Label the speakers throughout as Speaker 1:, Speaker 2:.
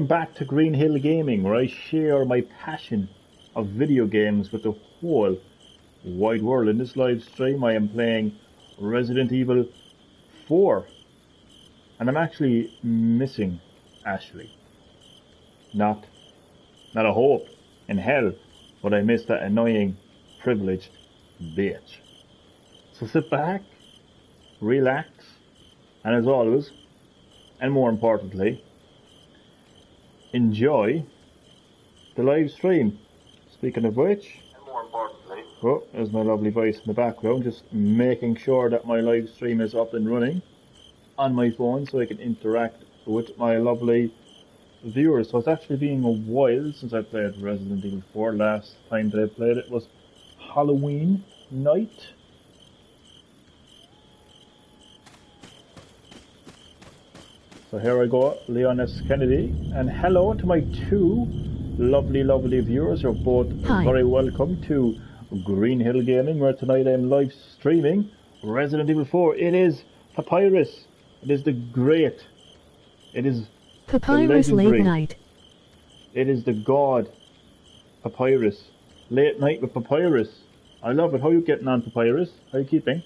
Speaker 1: Back to Green-HillGaming, where I share my passion of video games with the whole wide world. In this live stream I am playing Resident Evil 4, and I'm actually missing Ashley. Not a hope in hell, but I miss that annoying, privileged bitch. So sit back, relax, and as always, and more importantly, enjoy the live stream. Speaking of which, and more importantly, oh, there's my lovely voice in the background, just making sure that my live stream is up and running on my phone so I can interact with my lovely viewers. So it's actually been a while since I played Resident Evil 4. Last time that I played it was Halloween night. So here I go, Leon S. Kennedy, and hello to my two lovely viewers. You're both very welcome to Green-HillGaming, where tonight I'm live streaming Resident Evil 4. It is Papyrus. It is the great. It is
Speaker 2: Papyrus late night.
Speaker 1: It is the god Papyrus. Late night with Papyrus. I love it. How are you getting on, Papyrus? How are you keeping?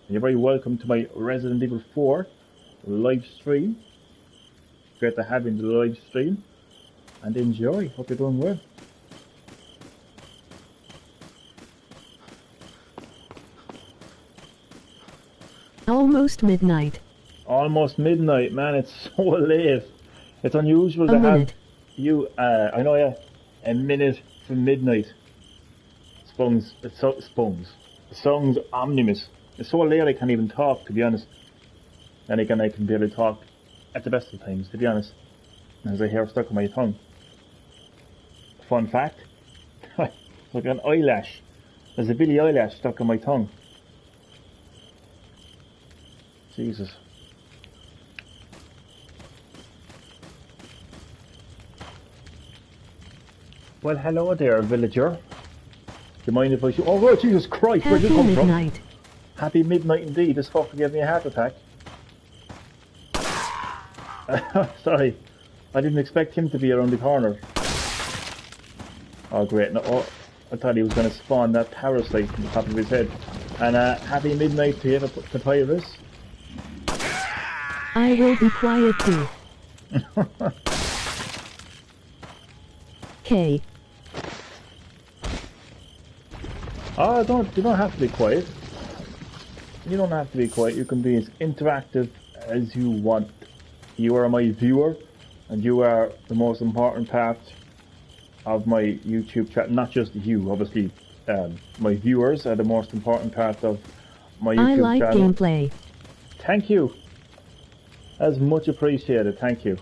Speaker 1: You're very welcome to my Resident Evil 4 live stream. Great to have you in the live stream, and enjoy. Hope you're doing well.
Speaker 2: Almost midnight.
Speaker 1: Almost midnight, man. It's so late. It's unusual to have you. I know, yeah. A minute from midnight. Spungs. The song's omnibus. It's so late I can't even talk, to be honest. And again, I can barely talk at the best of times, to be honest. There's a hair stuck on my tongue. Fun fact, like an eyelash. There's a Billy eyelash stuck on my tongue. Jesus. Well, hello there, villager. Do you mind if I shoot? Oh, Jesus Christ, where'd you come from?
Speaker 2: Happy midnight.
Speaker 1: Happy midnight indeed. This fucker gave me a heart attack. Sorry, I didn't expect him to be around the corner. Oh great, no, oh, I thought he was going to spawn that parasite on the top of his head. And happy midnight to you, Papyrus.
Speaker 2: I will be quiet too. K.
Speaker 1: Oh, you don't have to be quiet. You don't have to be quiet, you can be as interactive as you want. You are my viewer, and you are the most important part of my YouTube channel. Not just you, obviously. My viewers are the most important part of my YouTube channel.
Speaker 2: I like gameplay.
Speaker 1: Thank you. That's much appreciated. Thank you.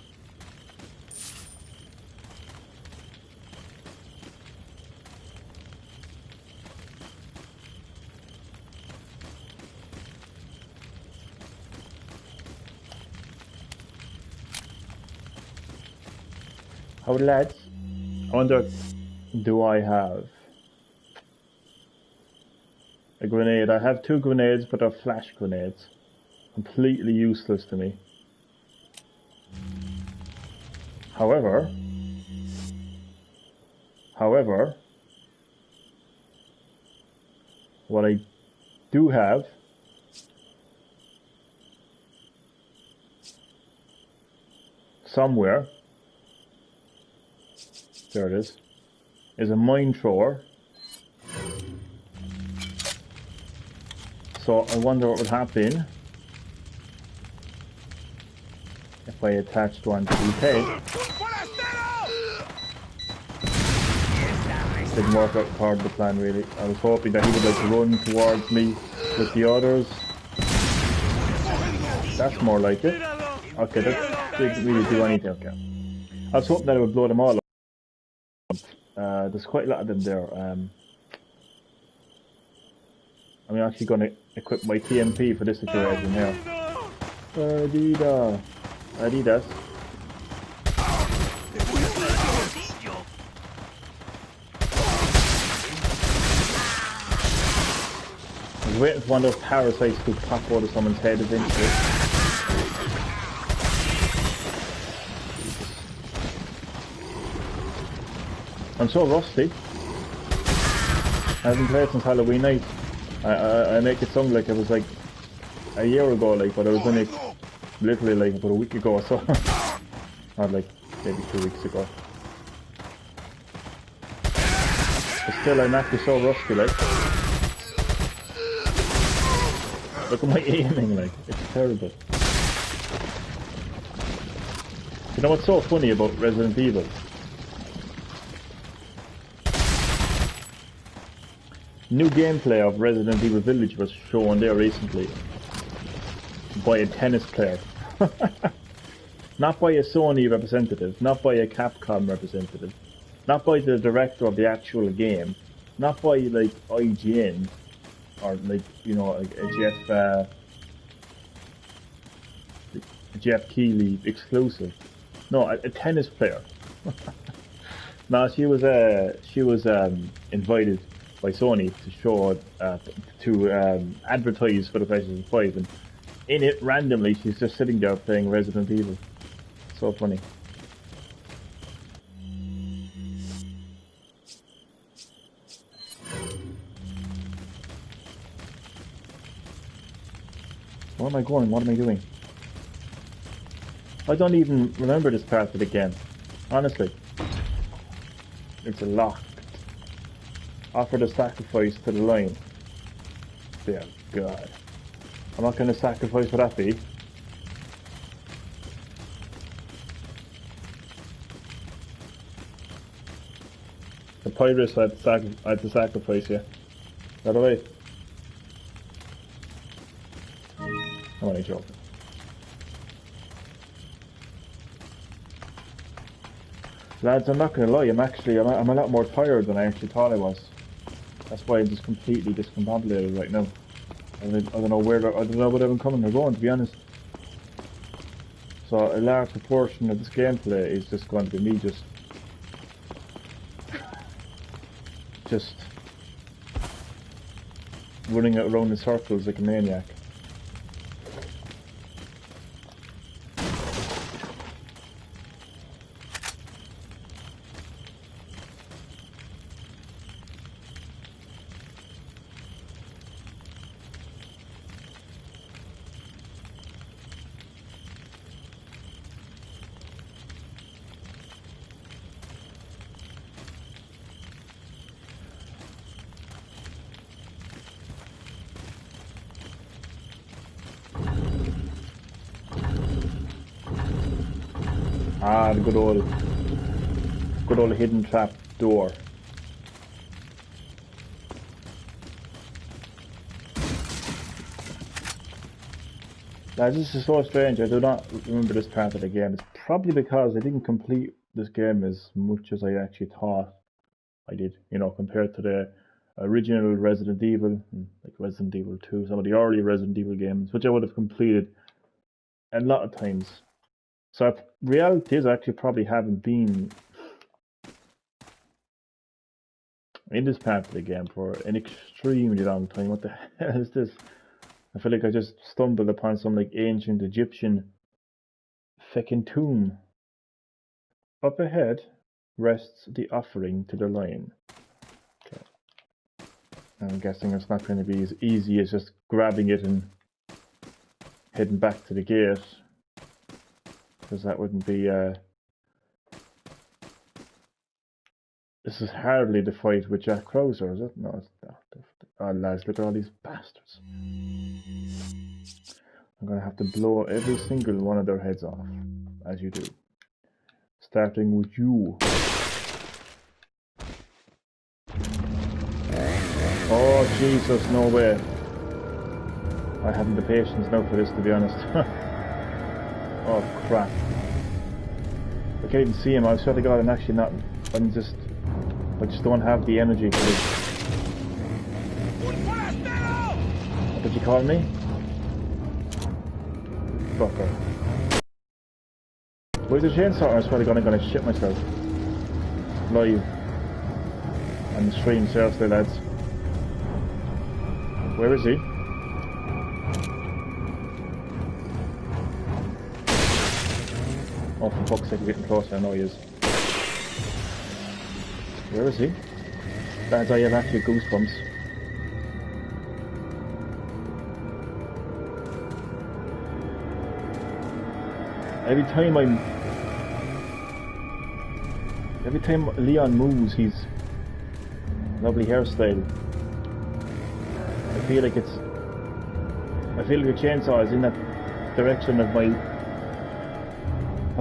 Speaker 1: How lads, I wonder, do I have a grenade? I have two grenades, but they're flash grenades. Completely useless to me. However, what I do have somewhere, there it is a mine thrower. So I wonder what would happen if I attached one to the head. Didn't work out part of the plan really. I was hoping that he would like run towards me with the others. That's more like it. Okay, that didn't really do anything. Okay. I was hoping that it would blow them all up. There's quite a lot of them there. I'm actually going to equip my TMP for this situation here. Adidas. I was waiting for one of those parasites to pop out of someone's head eventually. I'm so rusty. I haven't played since Halloween night. I make it sound like it was like a year ago, like, but I was in it literally like about a week ago or so. Not like maybe 2 weeks ago. But still, I'm actually so rusty, like. Look at my aiming, like, it's terrible. You know what's so funny about Resident Evil? New gameplay of Resident Evil Village was shown there recently by a tennis player. Not by a Sony representative, not by a Capcom representative, not by the director of the actual game, not by like IGN or like, you know, like a Jeff Keighley exclusive. No, a tennis player. No, she was invited by Sony to show advertise for the PlayStation 5, and in it randomly she's just sitting there playing Resident Evil. So funny. Where am I going? What am I doing? I don't even remember this part of the game. Honestly. It's locked. Offer the sacrifice to the lion. Dear God. I'm not going to sacrifice for that be. The pirates I had to sacrifice you. By the way. I'm only joking. Lads, I'm not going to lie, I'm a lot more tired than I actually thought I was. That's why I'm just completely discombobulated right now. I don't know where I'm coming or going, to be honest. So a large proportion of this gameplay is just going to be me just running around in circles like a maniac. Ah, the good old hidden trap door. Now, this is so strange. I do not remember this part of the game. It's probably because I didn't complete this game as much as I actually thought I did. You know, compared to the original Resident Evil, like Resident Evil 2, some of the early Resident Evil games, which I would have completed a lot of times. So reality is I actually probably haven't been in this part of the game for an extremely long time. What the hell is this? I feel like I just stumbled upon some like ancient Egyptian feckin' tomb. Up ahead rests the offering to the lion. Okay. I'm guessing it's not going to be as easy as just grabbing it and heading back to the gate. Because that wouldn't be this is hardly the fight with Jack Krauser, is it? No, it's not. Oh lads, look at all these bastards. I'm gonna have to blow every single one of their heads off, as you do. Starting with you. Oh Jesus, no way. I haven't the patience now for this, to be honest. Oh crap. I can't even see him. I swear to God, I just don't have the energy for this. What did you call me? Fucker. Where's the chainsaw? I swear to God, I'm gonna shit myself. Live. On the stream, seriously lads. Where is he? Oh, for fuck's sake, we're getting closer. I know he is. Where is he? Lads, I have actually goosebumps. Every time Leon moves, he's lovely hairstyle. I feel like the chainsaw is in that direction of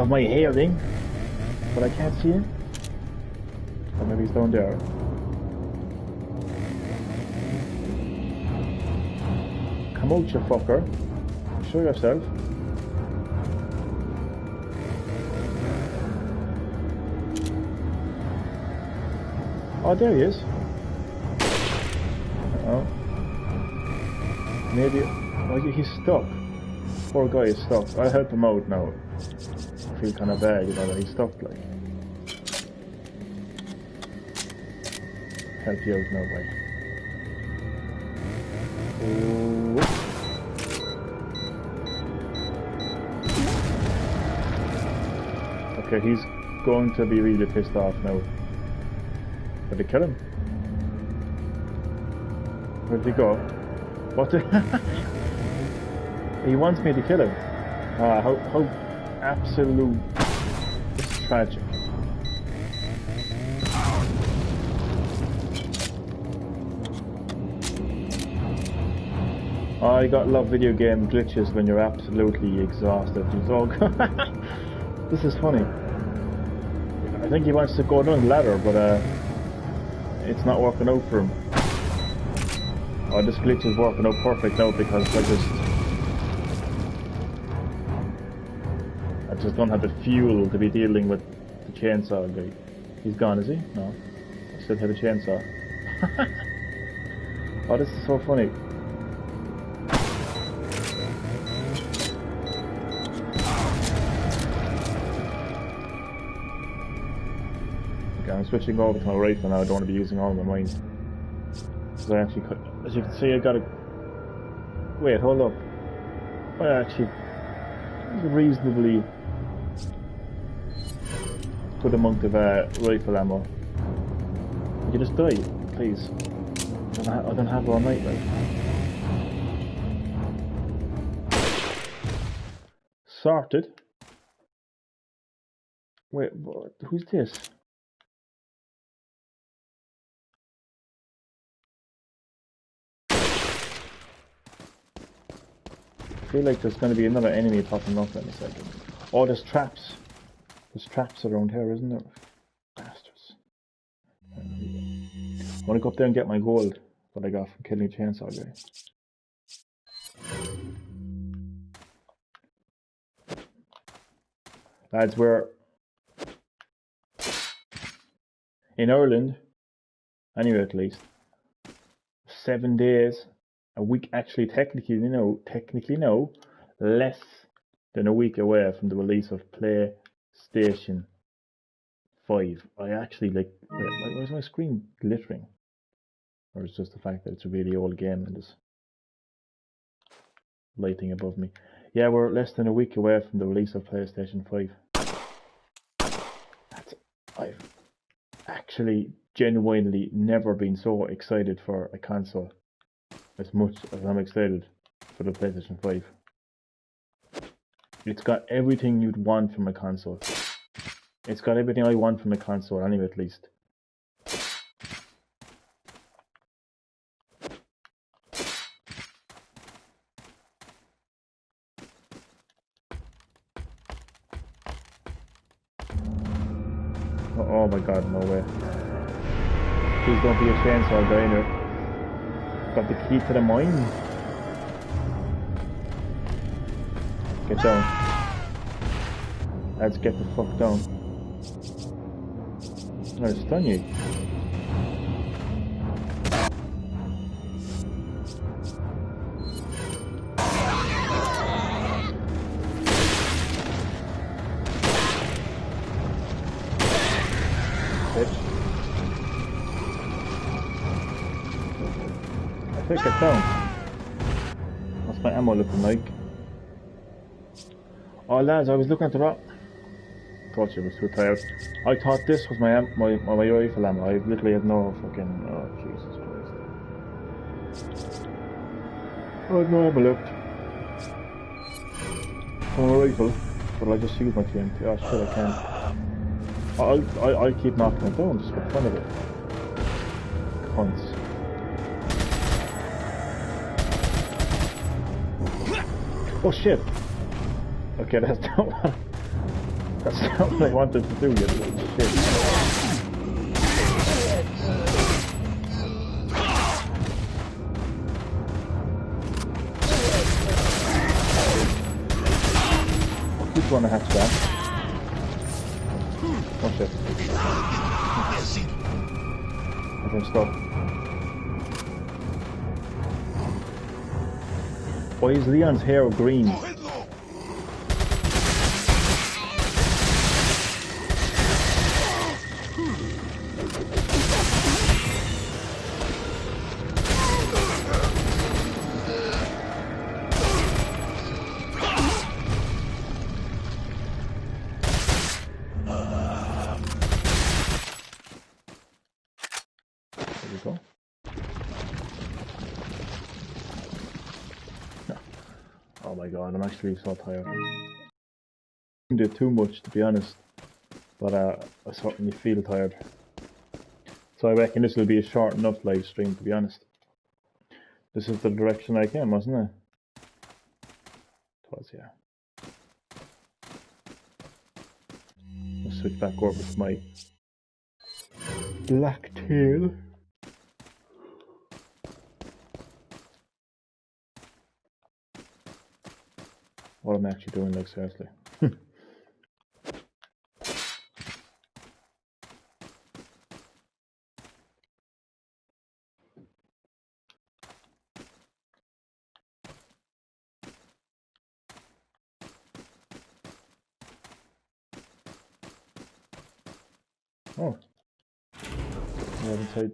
Speaker 1: my hearing, but I can't see him. Or maybe he's down there. Come out, you fucker. Show yourself. Oh, there he is. Uh-oh. Maybe... Oh, he's stuck. Poor guy is stuck. I'll help him out now. I feel kind of bad, you know, that he's stuck, like. Help you out now, boy. Oh. Okay, he's going to be really pissed off now. Did they kill him? Where did he go? What the... He wants me to kill him. Ah, how absolute... This is tragic. I got love video game glitches when you're absolutely exhausted. Oh, this is funny. I think he wants to go down the ladder, but it's not working out for him. Oh, this glitch is working out perfect now because I just don't have the fuel to be dealing with the chainsaw guy. He's gone, is he? No. I still have a chainsaw. Oh, this is so funny. Okay, I'm switching over to my rifle now. I don't want to be using all my mines. Because I actually could, as you can see, I got a... Wait, hold up. I actually... There's a reasonably good amount of rifle ammo. Would you just die, please? I don't have all night, like. Sorted. Wait, what? Who's this? I feel like there's going to be another enemy popping up in a second. Oh, there's traps. There's traps around here, isn't there? Bastards. I want to go up there and get my gold that I got from killing the chainsaw guy. Lads, we're in Ireland, anyway at least, 7 days, a week, actually technically no, less than a week away from the release of PlayStation 5. I actually like, why is my screen glittering? Or is it just the fact that it's a really old game and there's lighting above me? Yeah, we're less than a week away from the release of PlayStation 5. I've actually genuinely never been so excited for a console as much as I'm excited for the PlayStation 5. It's got everything you'd want from a console. It's got everything I want from a console, anyway, at least. Oh my god, no way. Please don't be a chainsaw guy in there. Got the key to the mine. Get down. Let's get the fuck down. I'm gonna stun you. Take it down. What's my ammo looking like? Oh lads, I was looking at the rock. Thought you was too tired. I thought this was my rifle ammo. I literally had no fucking... Oh, Jesus Christ. I had no ammo left. For my rifle. But I just used my TNT. Oh shit, I can't. I'll keep knocking it down just for fun of it. Cunts. Oh shit! Okay, that's not what I wanted to do yet. Shit. Which one I have to back? Oh shit. I can stop. Why is Leon's hair green? There we go. Oh my god, I'm actually so tired. I didn't do too much, to be honest, but I certainly feel tired. So I reckon this will be a short enough live stream, to be honest. This is the direction I came, wasn't it? It was, yeah. I'll switch back over to my black tail. What am I actually doing, like, seriously? Oh. Yeah, inside.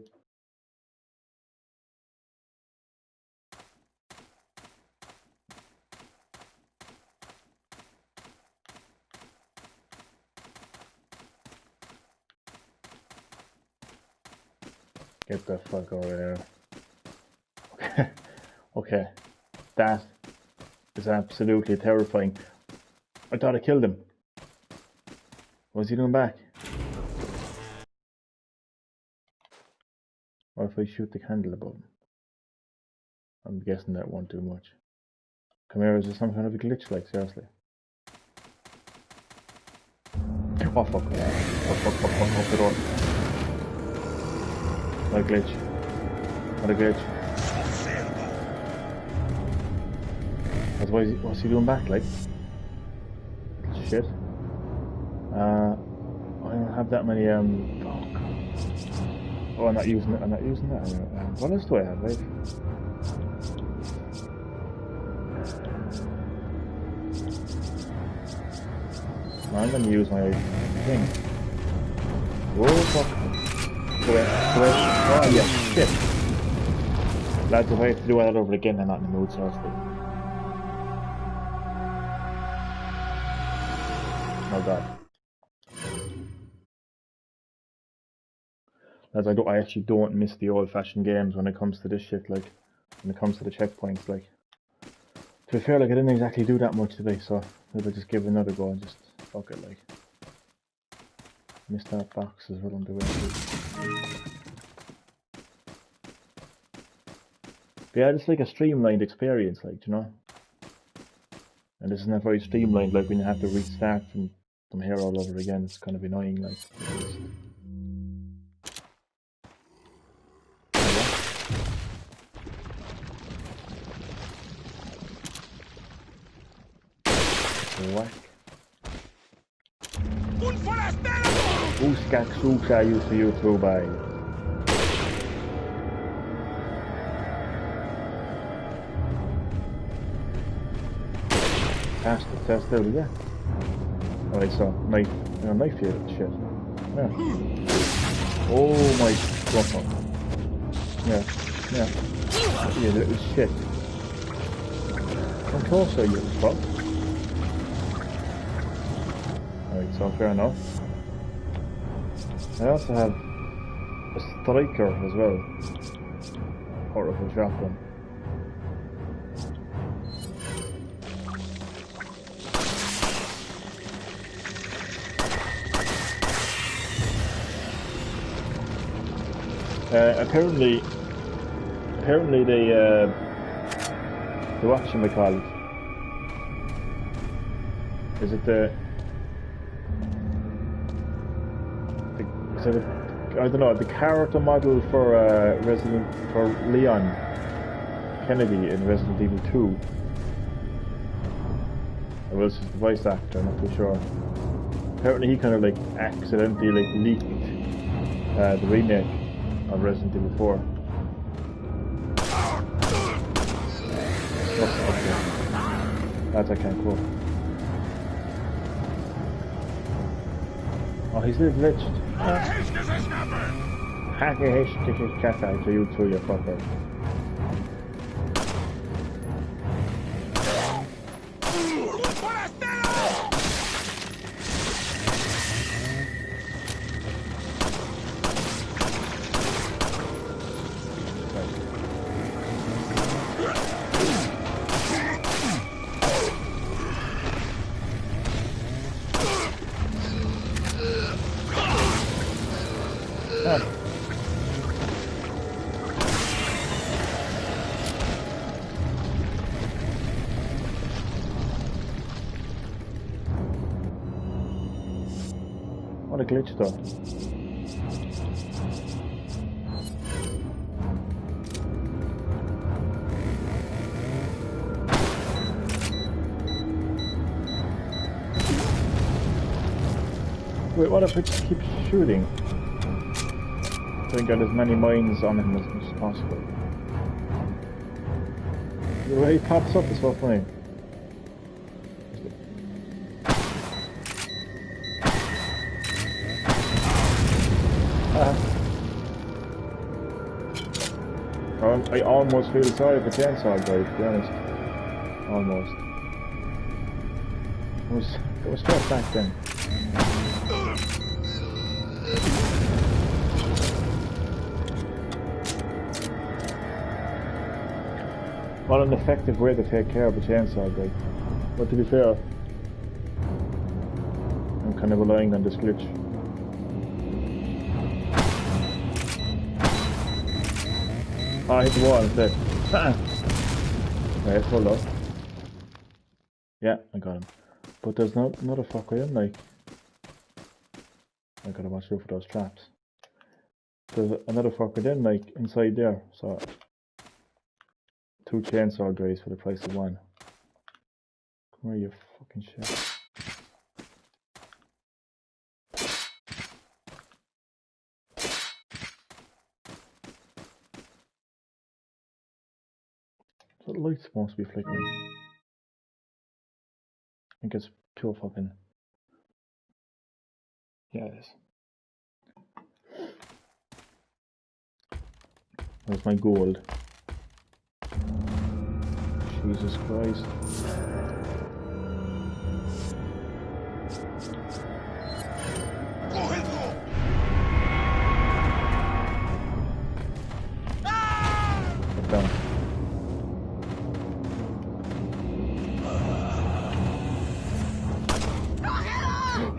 Speaker 1: Get the fuck over there. Okay. Okay. That is absolutely terrifying. I thought I killed him. What's he doing back? Or if I shoot the candle above him? I'm guessing that won't do much. Come here, is there some kind of a glitch, like, seriously? Oh fuck. Oh fuck, off the door. What a glitch. What a glitch. What's he doing back, like? Shit. I don't have that many, oh, I'm not using it, that. What else do I have, right? I'm gonna use my thing. Oh fuck. Go away. Oh yeah, shit. Lads, if I have to do that over again, I'm not in the mood, seriously. Oh god. Lads, I actually don't miss the old-fashioned games when it comes to this shit, like, when it comes to the checkpoints, like. To be fair, like, I didn't exactly do that much today, so maybe I'll just give it another go and just fuck it, like. Missed that box as well on the way. But yeah, it's like a streamlined experience, like, you know? And this is not very streamlined, like, when you have to restart from here all over again. It's kind of annoying, like. Whack. Uskak suka used to YouTube by. Test there we go. Alright, so knife, knife here, shit. Yeah. Oh my god. Yeah. You little shit. Come closer, you fuck. Alright, so fair enough. I also have a striker as well. Powerful shotgun. Apparently they what should we call it? Is it is it I don't know, the character model for Leon Kennedy in Resident Evil 2. Or else it's the voice actor, I'm not too sure. Apparently he kind of like accidentally like leaked the remake of Resident Evil 4. That's I can't quote. Oh, he's a little glitched. Hacker his cat out to you too, you fucker. What a glitch though. Wait, what if it keeps shooting? So I got as many mines on him as much as possible. The way he pops up is so funny. I almost feel sorry for Chainsaw Guy, to be honest. Almost. It was straight back then. What an effective way to take care of a Chainsaw Guy. But to be fair, I'm kind of relying on this glitch. Oh, I hit the wall instead. Right, hold up. Yeah, I got him. But there's no another fucker in, like. I gotta watch out for those traps. There's another fucker then, like, inside there. So, 2 chainsaw guys for the price of 1. Come here, you fucking shit. So the light's supposed to be flickering. I think it's pure fucking... Yeah, it is. Where's my gold? Jesus Christ. Get down.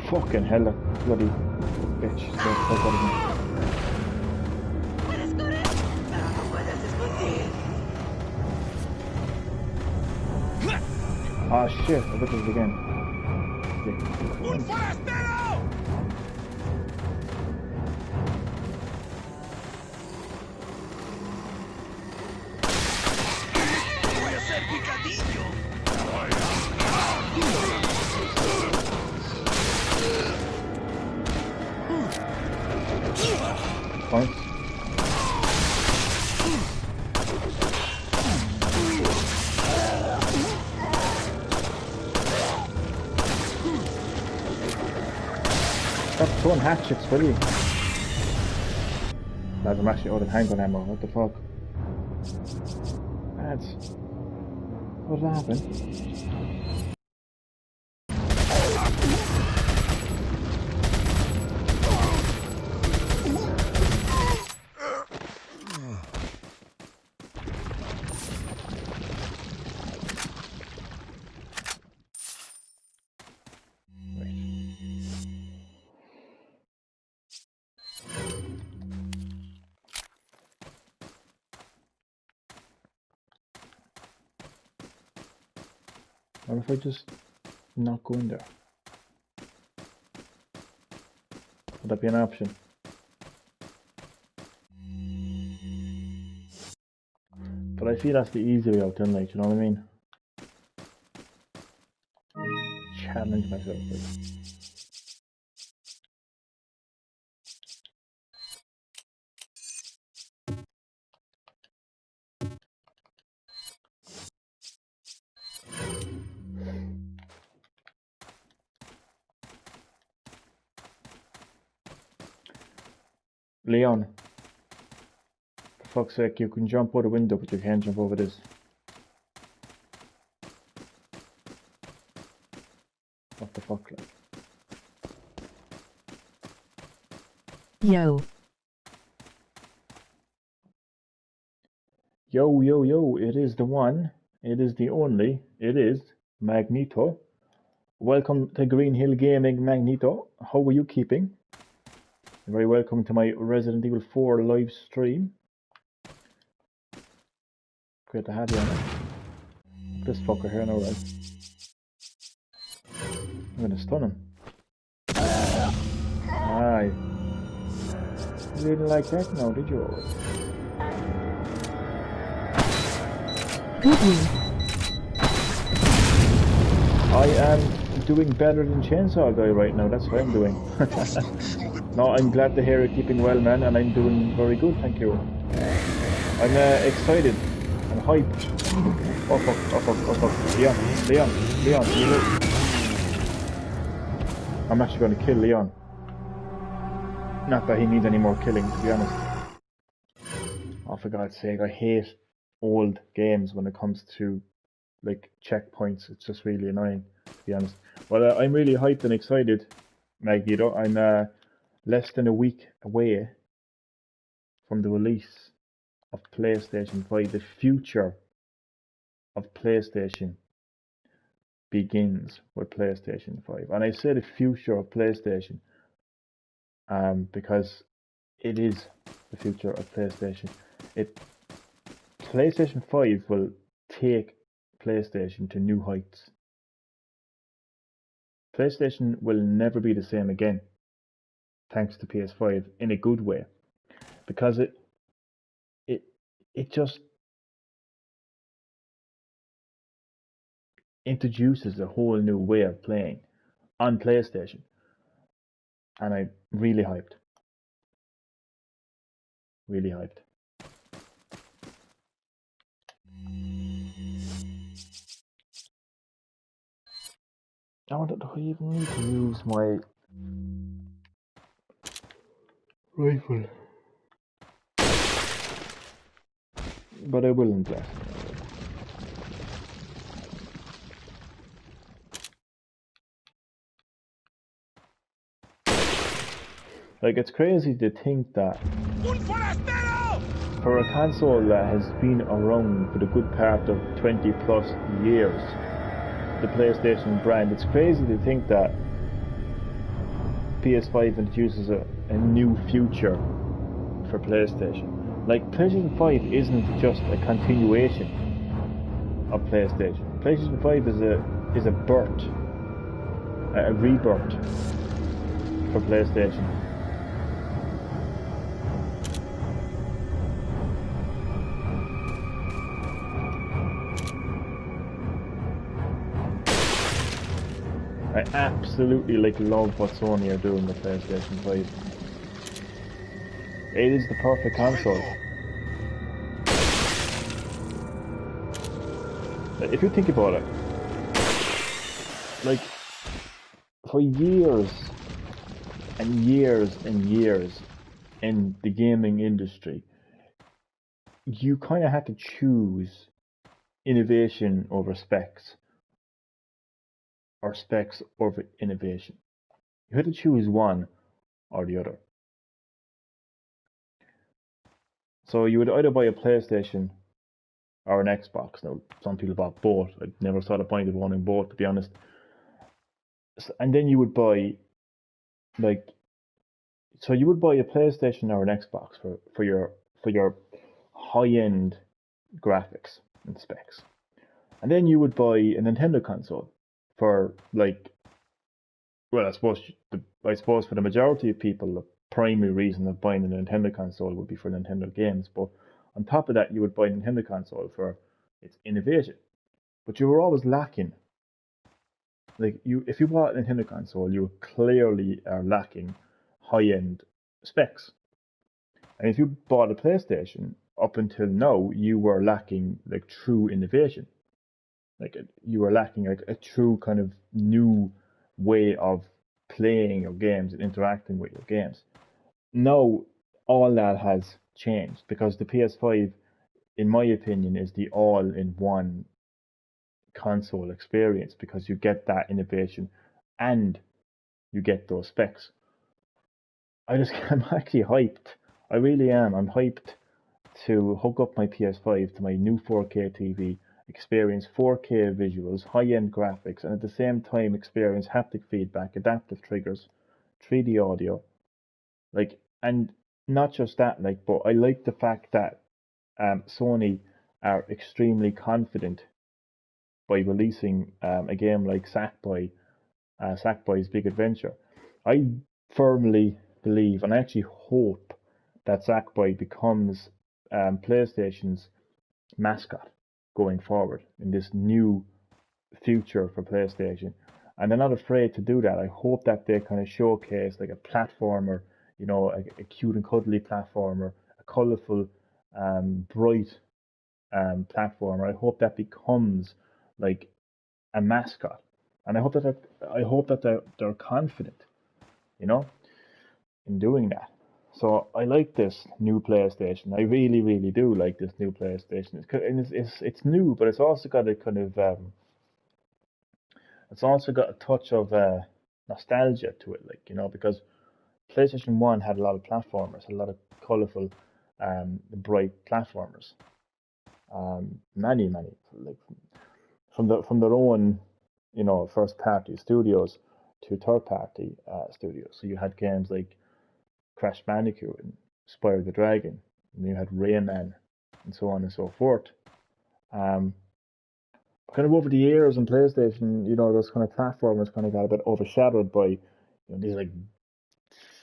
Speaker 1: Fucking hell, that bloody bitch. Ah shit, I bet it again. Un forastero! Voy a hacer picadillo. Points. Stop throwing hatchets, will you? Lads, I'm actually out of handgun ammo. What the fuck? Lads. What happened? Or if I just not go in there? Would that be an option? But I feel that's the easy way out then, like, you know what I mean? Challenge myself, like. Leon, for fuck's sake, you can jump out a window, but you can't jump over this. What the fuck, like?
Speaker 2: Yo.
Speaker 1: Yo, yo, yo, it is the one, it is the only, it is Magneto. Welcome to Green-HillGaming, Magneto. How are you keeping? You're very welcome to my Resident Evil 4 live stream. Great to have you on it. This fucker here now, right? I'm gonna stun him. Aye. You didn't like that now, did you?
Speaker 2: Good news.
Speaker 1: I am doing better than Chainsaw Guy right now, that's what I'm doing. No, I'm glad to hear you're keeping well, man, and I'm doing very good, thank you. I'm excited. I'm hyped. Oh fuck, oh fuck, oh fuck. Leon, you know. I'm actually going to kill Leon. Not that he needs any more killing, to be honest. Oh, for God's sake, I hate old games when it comes to, like, checkpoints. It's just really annoying, to be honest. Well, I'm really hyped and excited, Magneto. I'm less than a week away from the release of PlayStation 5. The future of PlayStation begins with PlayStation 5. And I say the future of PlayStation because it is the future of PlayStation. PlayStation 5 will take PlayStation to new heights. PlayStation will never be the same again, thanks to PS5 in a good way, because it just introduces a whole new way of playing on PlayStation, and I'm really hyped. Really hyped. Do I even need to use my rifle? But I will in class. Like, it's crazy to think that for a console that has been around for the good part of 20 plus years, the PlayStation brand, it's crazy to think that PS5 introduces a new future for PlayStation. Like, PlayStation 5 isn't just a continuation of PlayStation. PlayStation 5 is a birth, a rebirth for PlayStation. I absolutely love what Sony are doing with PlayStation 5. It is the perfect console. If you think about it, like, for years and years and years in the gaming industry, you kind of had to choose innovation over specs, or specs over innovation. You had to choose one or the other. So you would either buy a PlayStation or an Xbox. Now, some people bought both. I never saw the point of owning both, to be honest. And then you would buy, so you would buy a PlayStation or an Xbox for your high-end graphics and specs. And then you would buy a Nintendo console for like, well, I suppose for the majority of people, the primary reason of buying a Nintendo console would be for Nintendo games. But on top of that, you would buy a Nintendo console for its innovation. But you were always lacking. Like if you bought a Nintendo console, you clearly are lacking high-end specs. And if you bought a PlayStation, up until now, you were lacking like true innovation. Like you were lacking like a true kind of new way of playing your games and interacting with your games. Now all that has changed because the PS5, in my opinion, is the all-in-one console experience because you get that innovation and you get those specs. I'm actually hyped. I really am. I'm hyped to hook up my PS5 to my new 4K TV, experience 4K visuals, high-end graphics, and at the same time experience haptic feedback, adaptive triggers, 3D audio. Like, and not just that, like, but I like the fact that Sony are extremely confident by releasing a game like Sackboy's Big Adventure. I firmly believe, and I actually hope that Sackboy becomes PlayStation's mascot going forward in this new future for PlayStation. And they're not afraid to do that. I hope that they kind of showcase like a platformer, a cute and cuddly platformer, a colorful, bright platformer. I hope that becomes like a mascot, and I hope that they're confident, you know, in doing that. So I like this new PlayStation. I really, really do like this new PlayStation. It's new, but it's also got a kind of it's also got a touch of nostalgia to it, like because PlayStation One had a lot of platformers, a lot of colorful, bright platformers. Many, like from their own, first party studios to third party studios. So you had games like Crash Bandicoot and Spyro the Dragon, and you had Rayman, and so on and so forth. Um, Kind of over the years on PlayStation, those kind of platformers kind of got a bit overshadowed by, these like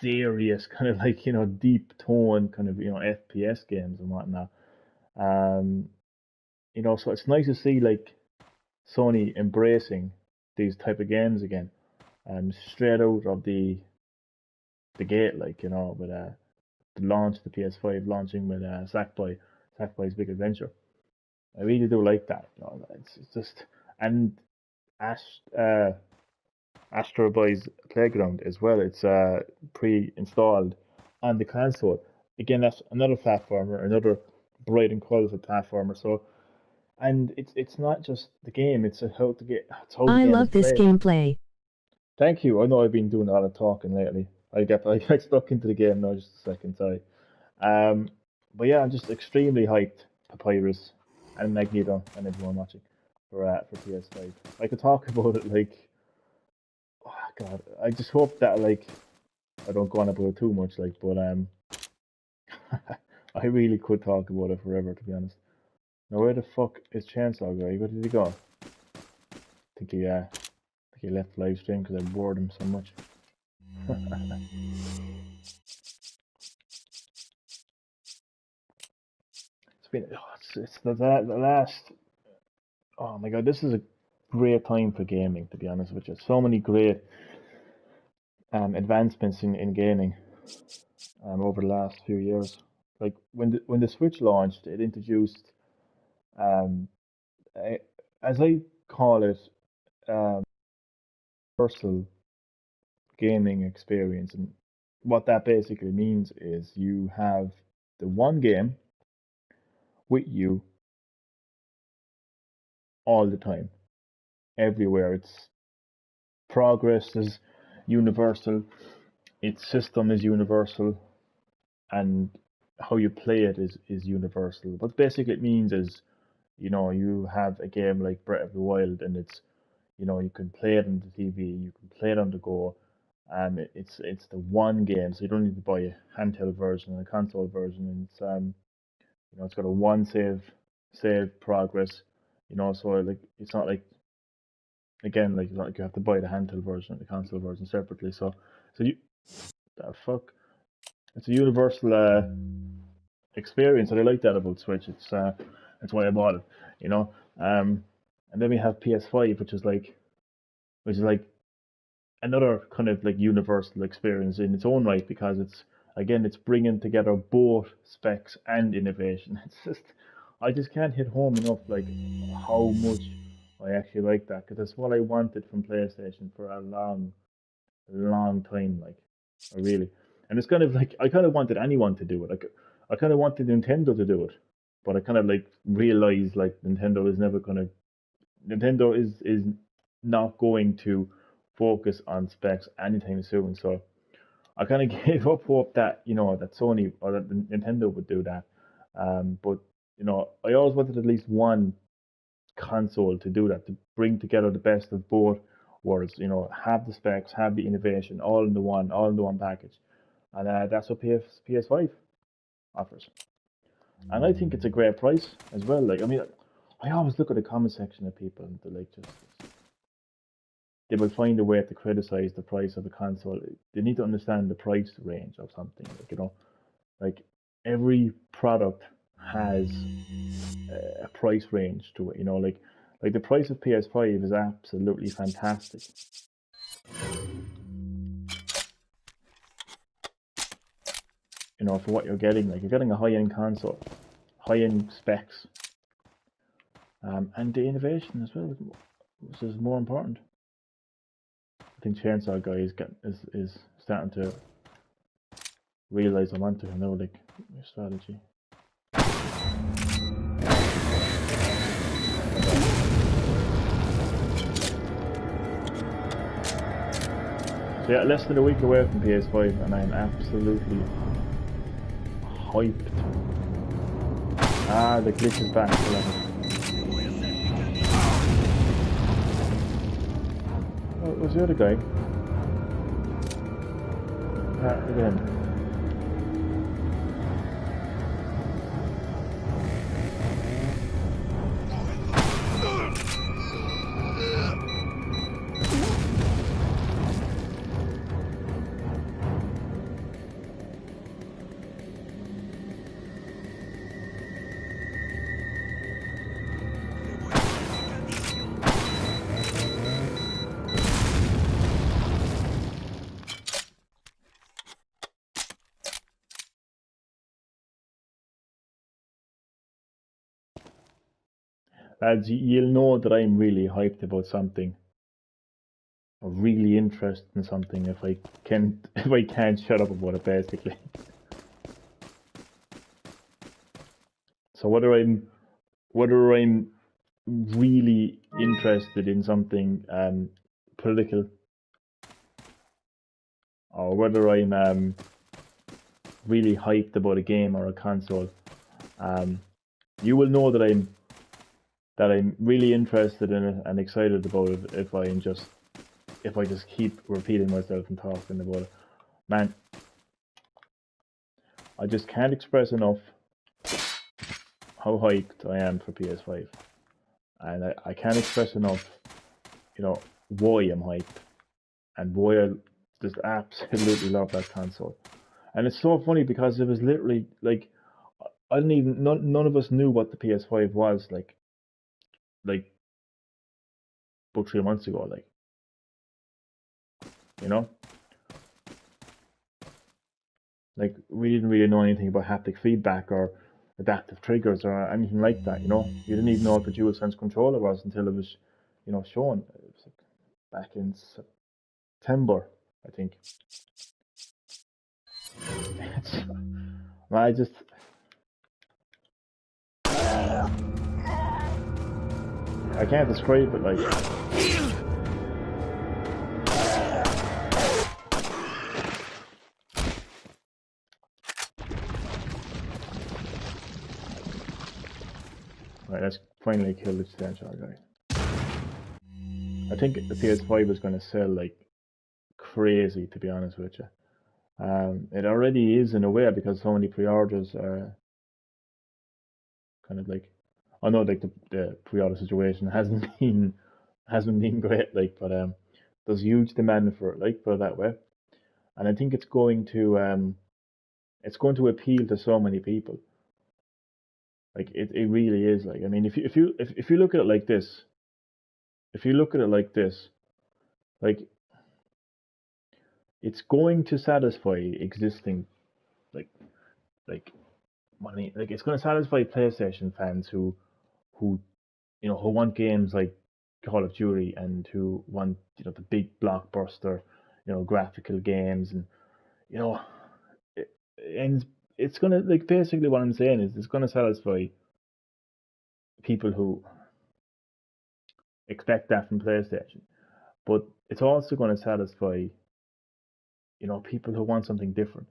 Speaker 1: serious kind of like deep tone kind of FPS games and whatnot. Um, so it's nice to see like Sony embracing these type of games again, straight out of the gate, like with the launch, the PS5 launching with Sackboy's Big Adventure. I really do like that. It's just and Ash, uh, Astro Boy's Playground as well. It's pre-installed on the console. Again, that's another platformer, another bright and colorful platformer. So, and it's not just the game; it's how the
Speaker 2: I
Speaker 1: game is
Speaker 2: love this
Speaker 1: played.
Speaker 2: gameplay.
Speaker 1: Thank you. I know I've been doing a lot of talking lately. I got stuck into the game now just a second, sorry. Um, but yeah, I'm just extremely hyped, Papyrus and Magneto and everyone watching for PS5. I could talk about it like, oh God, I just hope that like I don't go on about it too much, like, but I really could talk about it forever, to be honest. Now where the fuck is Chainsaw Guy? Where did he go? I think he left live stream because I bored him so much. It's been it's the last. Oh my God, this is a great time for gaming. To be honest with you, so many great advancements in gaming over the last few years. Like when the Switch launched, it introduced um, a, as I call it, universal gaming experience, and what that basically means is you have the one game with you all the time, everywhere. Its progress is universal, its system is universal, and how you play it is universal. What basically it means is, you have a game like Breath of the Wild, and you can play it on the TV, you can play it on the go, and it's the one game, so you don't need to buy a handheld version and a console version. And it's got a one save progress, So like it's not like again like it's not like you have to buy the handheld version and the console version separately. So you the fuck it's a universal experience, and I like that about Switch. It's why I bought it, you know. Um, and then we have PS5, which is like another kind of like universal experience in its own right because it's bringing together both specs and innovation. I just can't hit home enough like how much I actually like that because that's what I wanted from PlayStation for a long time. Like, I really, and it's kind of like I kind of wanted anyone to do it. Like, I kind of wanted Nintendo to do it, but I kind of like realized like Nintendo is not going to focus on specs anytime soon. So I kind of gave up hope that that Sony or that Nintendo would do that. But I always wanted at least one console to do that, to bring together the best of both worlds. Have the specs, have the innovation, all in the one package, and that's what PS5 offers. And I think it's a great price as well. Like, I mean, I always look at the comment section of people and they're like, just they will find a way to criticize the price of the console. They need to understand the price range of something. Like every product has a price range to it. Like the price of PS5 is absolutely fantastic. For what you're getting. Like you're getting a high-end console, high-end specs, and the innovation as well, which is more important. I think Chainsaw Guy is starting to realize I'm onto him now. Like your strategy. So yeah, less than a week away from PS5, and I'm absolutely hyped. The glitch is back. I love it. Oh, it was the other guy. Look at him. Lads, you'll know that I'm really hyped about something, or really interested in something if I can if I can't shut up about it, basically. So whether I'm really interested in something political, or whether I'm really hyped about a game or a console, you will know that I'm really interested in it and excited about it if I just keep repeating myself and talking about it. Man, I just can't express enough how hyped I am for PS5. And I can't express enough, why I'm hyped and why I just absolutely love that console. And it's so funny because it was literally like I didn't even none of us knew what the PS5 was like about 3 months ago, like you know, like we didn't really know anything about haptic feedback or adaptive triggers or anything like that. You didn't even know what the DualSense controller was until it was, shown. It was like back in September, I think. I just I can't describe it like. Right, let's finally kill this Stenshot guy. I think the PS5 is going to sell like crazy, to be honest with you. It already is in a way because so many pre-orders are kind of like. I know like the pre-order situation hasn't been great, like, but there's huge demand for it, like, put it that way, and I think it's going to appeal to so many people. Like it really is. Like I mean, if you look at it like this, if you look at it like this, like it's going to satisfy existing like like money. Like it's going to satisfy PlayStation fans who who want games like Call of Duty and who want the big blockbuster graphical games and you know it, and it's gonna like basically what I'm saying is it's gonna satisfy people who expect that from PlayStation, but it's also going to satisfy people who want something different.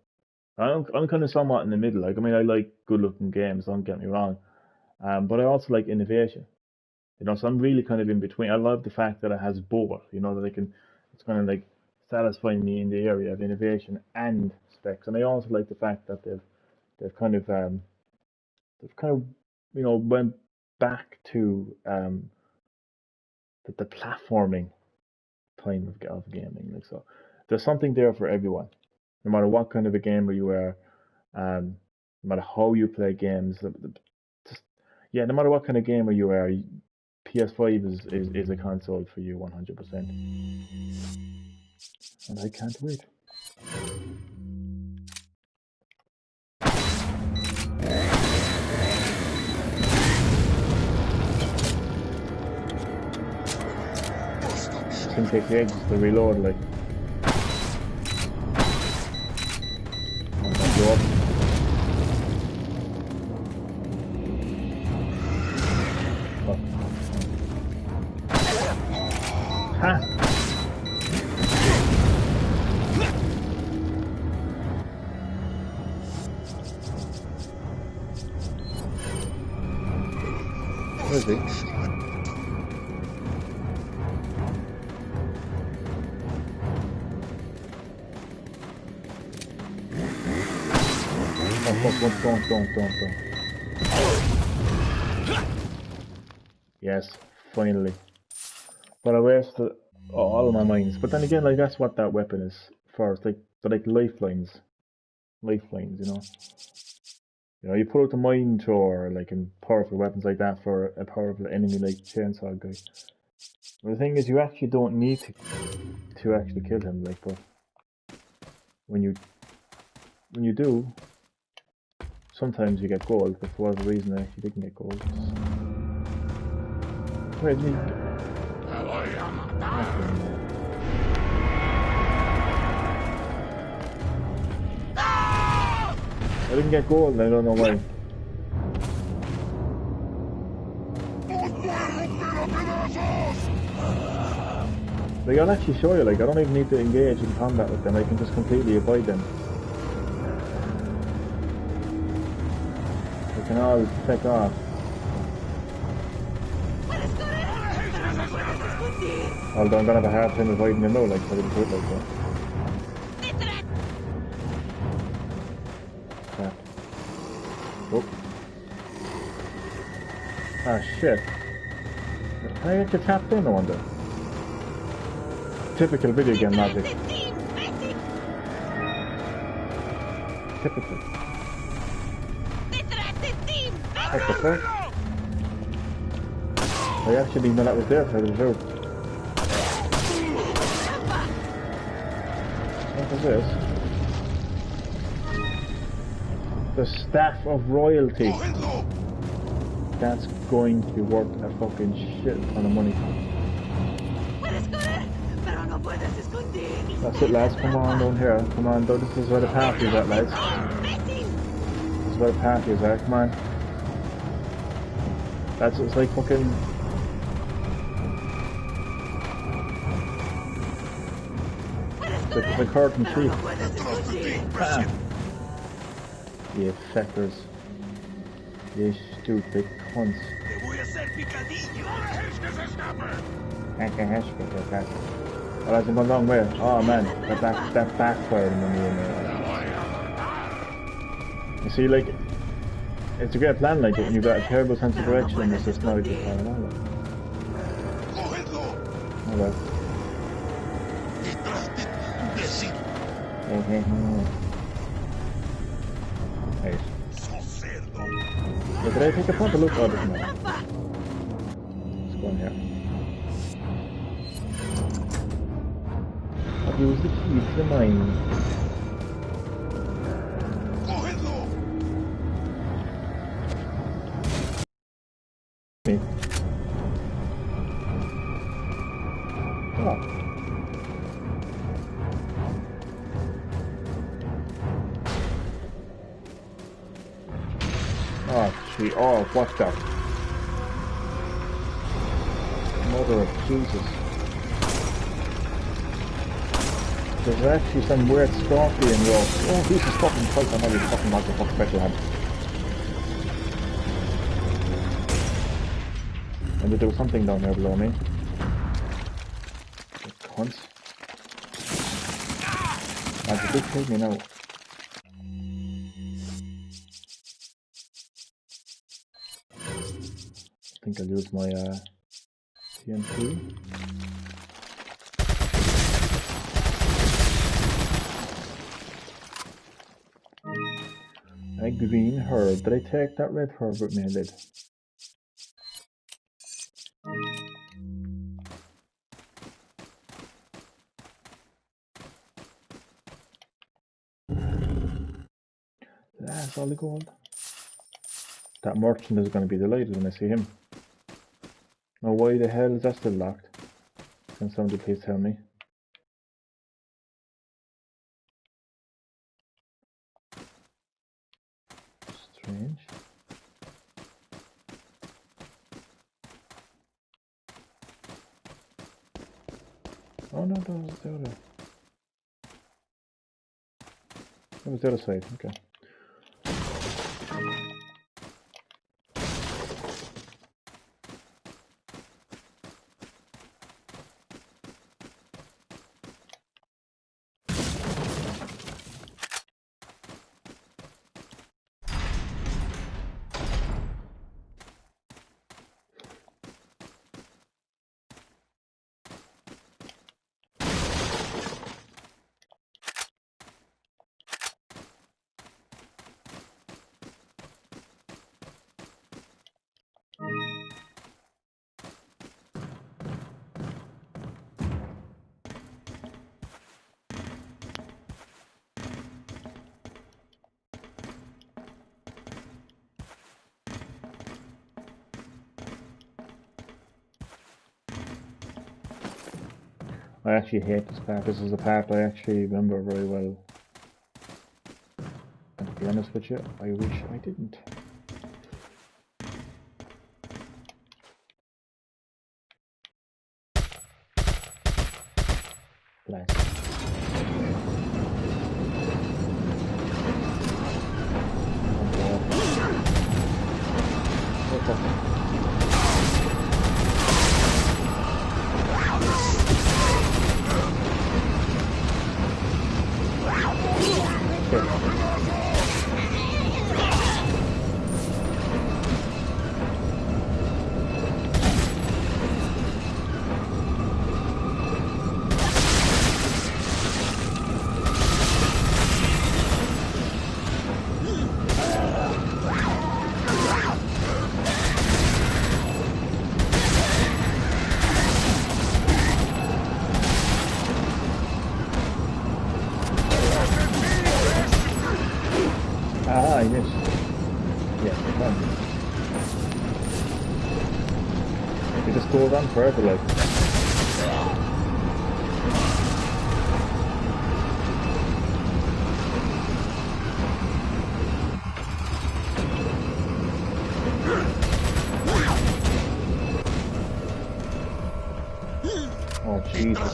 Speaker 1: I'm kind of somewhat in the middle. Like I mean, I like good looking games. Don't get me wrong, but I also like innovation. So I'm really kind of in between. I love the fact that it has both. That I can. It's kind of like satisfying me in the area of innovation and specs, and I also like the fact that they've kind of went back to the platforming time of gaming. Like so, there's something there for everyone, no matter what kind of a gamer you are, no matter how you play games. Just yeah, no matter what kind of gamer you are, PS5 is a console for you 100%, and I can't wait. This thing takes ages to reload, like. Go up. Oh. Ha! Where is he? Don't. Yes, finally. But I wasted all of my mines. But then again, like that's what that weapon is for. It's like they're like lifelines. You put out the mine thrower, like in powerful weapons like that for a powerful enemy like Chainsaw Guy. But the thing is, you actually don't need to actually kill him, like, but when you do, sometimes you get gold. But for whatever reason, I actually didn't get gold. Wait, me. I didn't get gold, and I don't know why. Like, I'll actually show you, like, I don't even need to engage in combat with them, I can just completely avoid them. They can all take off. Although I'm gonna have a hard time avoiding them now, like, so I didn't do it like that. Crap. Oh. Ah, shit. Can I get you tapped in, I wonder? Typical video game logic. Typical. What the fuck? I actually didn't know that was there for the show. What is this? The Staff of Royalty. That's going to be worth a fucking shit ton of money. That's it, lads. Come on down here. Come on, though. This is where the party is at, lads. This is where the party is at. Come on. It's like fucking. It's like curtain sheet. Ah. You feckers. You stupid cunts. Well, that's gone a long way. Oh man, that backfired on me. You see, like, It's a great plan, like, but when you've got a terrible sense of direction, it's just not a good plan at all. Like. Oh well. Right. Did I take a proper look? Oh, doesn't matter. Let's go in here. I'll use the key to the mine. Me. Oh. Oh, gee. Oh, what's that? Mother of Jesus. There's actually some weird scorpion roll. Oh, Jesus fucking Christ, I'm already fucking like a fucking special hand. And there was something down there below me. The cunts. That's a big hit me now. I think I'll use my TNT. A green herb. Did I take that red herb with me? I did. That's all the gold. That merchant is going to be delighted when I see him. Now why the hell is that still locked? Can somebody please tell me? Strange. Oh no, that was the other. That was the other side, okay. I actually hate this part. This is a part I actually remember very well. And to be honest with you, I wish I didn't. Blast. Ah, I missed. Yeah, fun. It just goes on forever, like. Oh, Jesus.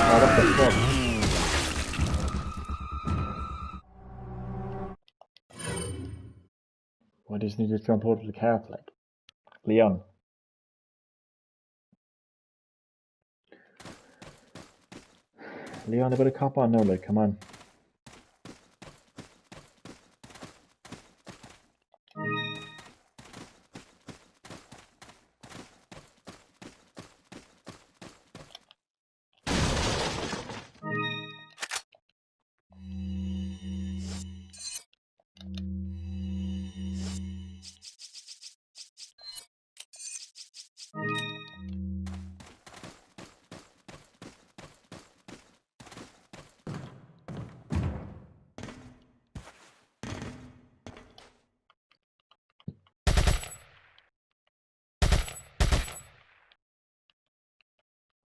Speaker 1: Oh, what the fuck? Why doesn't he just jump out of the cart, like? Leon. Leon, a bit of cop on now, like, come on.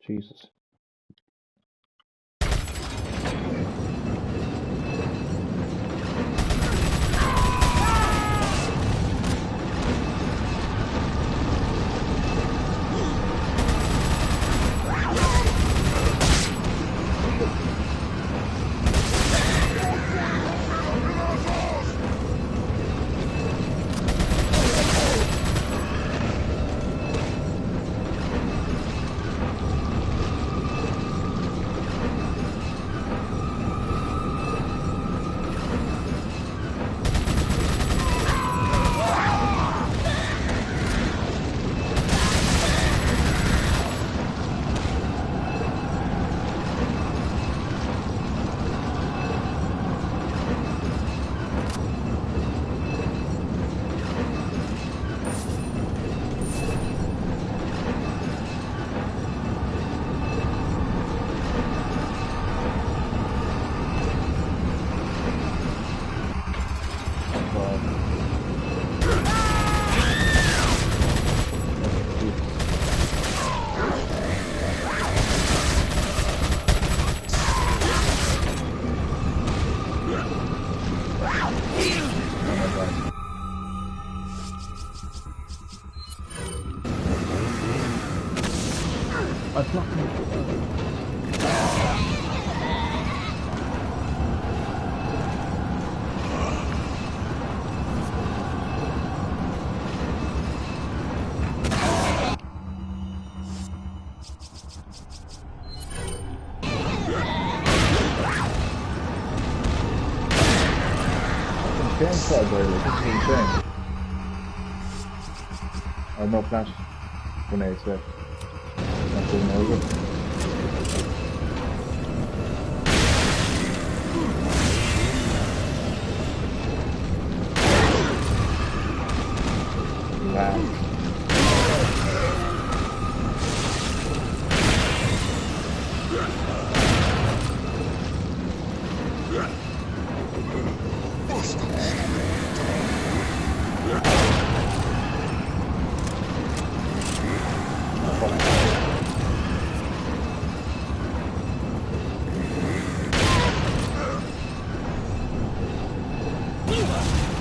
Speaker 1: Jesus. I fucking... Chainsaw boy, like, this is insane. I have no flash grenades left. Not doing over. Wow.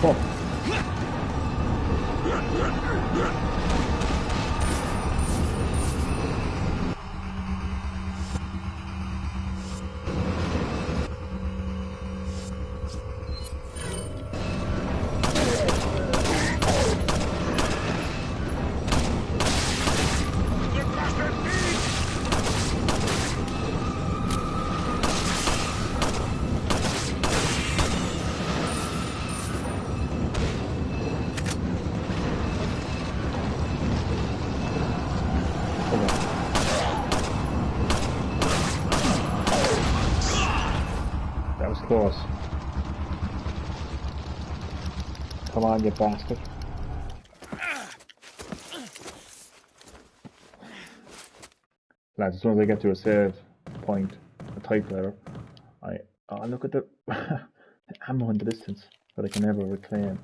Speaker 1: Fuck. That was close. Come on, you bastard. Lads, as soon as I get to a save point, a typewriter, I look at the ammo in the distance that I can never reclaim.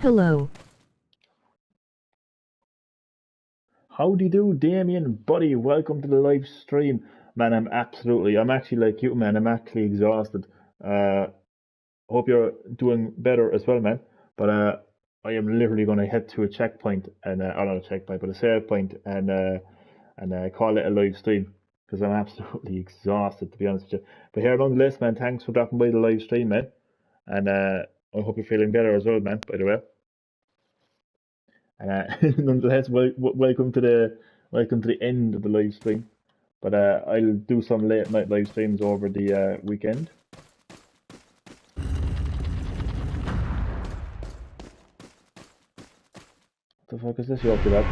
Speaker 2: Hello.
Speaker 1: Howdy do, Damien, buddy, welcome to the live stream. Man, I'm actually like you, man, I'm actually exhausted. Hope you're doing better as well, man. But I am literally going to head to a checkpoint, and or not a checkpoint, but a save point, and call it a live stream because I'm absolutely exhausted, to be honest with you. But here, nonetheless, man, thanks for dropping by the live stream, man, and I hope you're feeling better as well, man. By the way, and nonetheless, welcome to the end of the live stream. But I'll do some late night live streams over the weekend. What the fuck is this you up to, lad?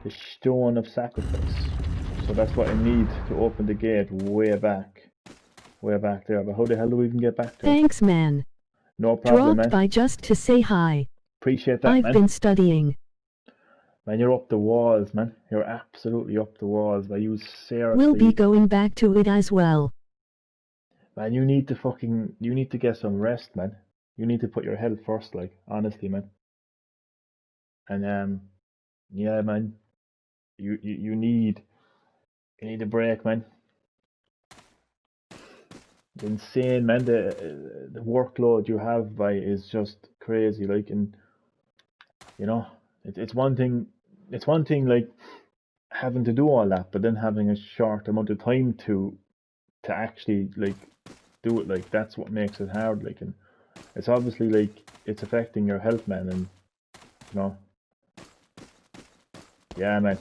Speaker 1: The stone of sacrifice. So that's what I need to open the gate way back there. But how the hell do we even get back there?
Speaker 2: Thanks, man.
Speaker 1: No problem,
Speaker 2: Dropped
Speaker 1: man.
Speaker 2: by just to say hi.
Speaker 1: Appreciate that,
Speaker 2: I've
Speaker 1: man.
Speaker 2: been studying.
Speaker 1: Man, you're up the walls, man. You're absolutely up the walls. Man, you seriously...
Speaker 2: We'll be going back to it as well.
Speaker 1: Man, you need to get some rest, man. You need to put your health first, like, honestly, man. And, yeah, man. You need a break, man. It's insane, man. The workload you have is just crazy, like, and you know, it's one thing like having to do all that, but then having a short amount of time to actually like do it, like that's what makes it hard, like, and it's obviously like it's affecting your health, man, and you know, yeah, man.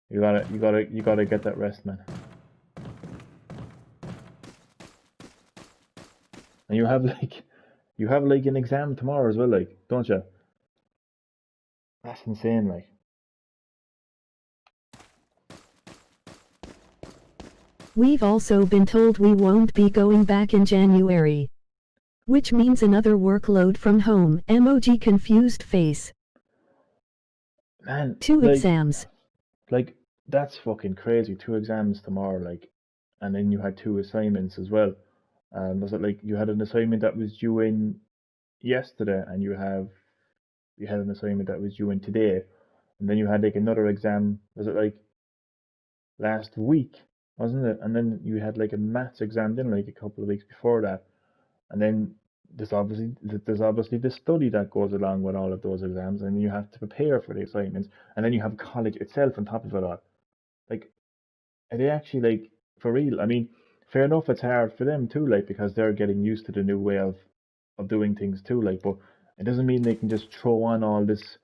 Speaker 1: You gotta get that rest, man. And you have like an exam tomorrow as well, like, don't you? That's insane, like.
Speaker 2: We've also been told we won't be going back in January. Which means another workload from home. Emoji confused face.
Speaker 1: Man,
Speaker 2: 2
Speaker 1: like,
Speaker 2: exams.
Speaker 1: Like, that's fucking crazy. 2 exams tomorrow, like, and then you had 2 assignments as well. Was it like you had an assignment that was due in yesterday, and you had an assignment that was due in today, and then you had like another exam. Was it like last week, wasn't it? And then you had like a maths exam then like a couple of weeks before that, and then there's obviously the study that goes along with all of those exams, and you have to prepare for the assignments, and then you have college itself on top of it all. Like, are they actually like for real? I mean, fair enough, it's hard for them too, like because they're getting used to the new way of doing things too, like, but it doesn't mean they can just throw on all this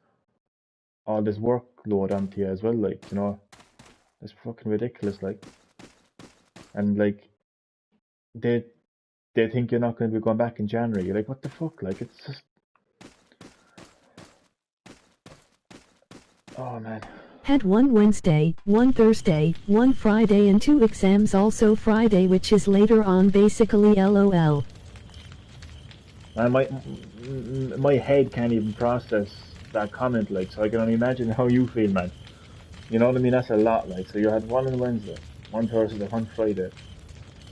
Speaker 1: workload onto you as well, like, you know. It's fucking ridiculous, like. And like they think you're not going to be going back in January. You're like, what the fuck? Like, it's just, oh man.
Speaker 2: Had 1 Wednesday, 1 Thursday, 1 Friday and 2 exams also Friday, which is later on basically LOL.
Speaker 1: And my head can't even process that comment, like, so I can only imagine how you feel, man. You know what I mean? That's a lot, like. So you had 1 on Wednesday, 1 Thursday, 1 Friday.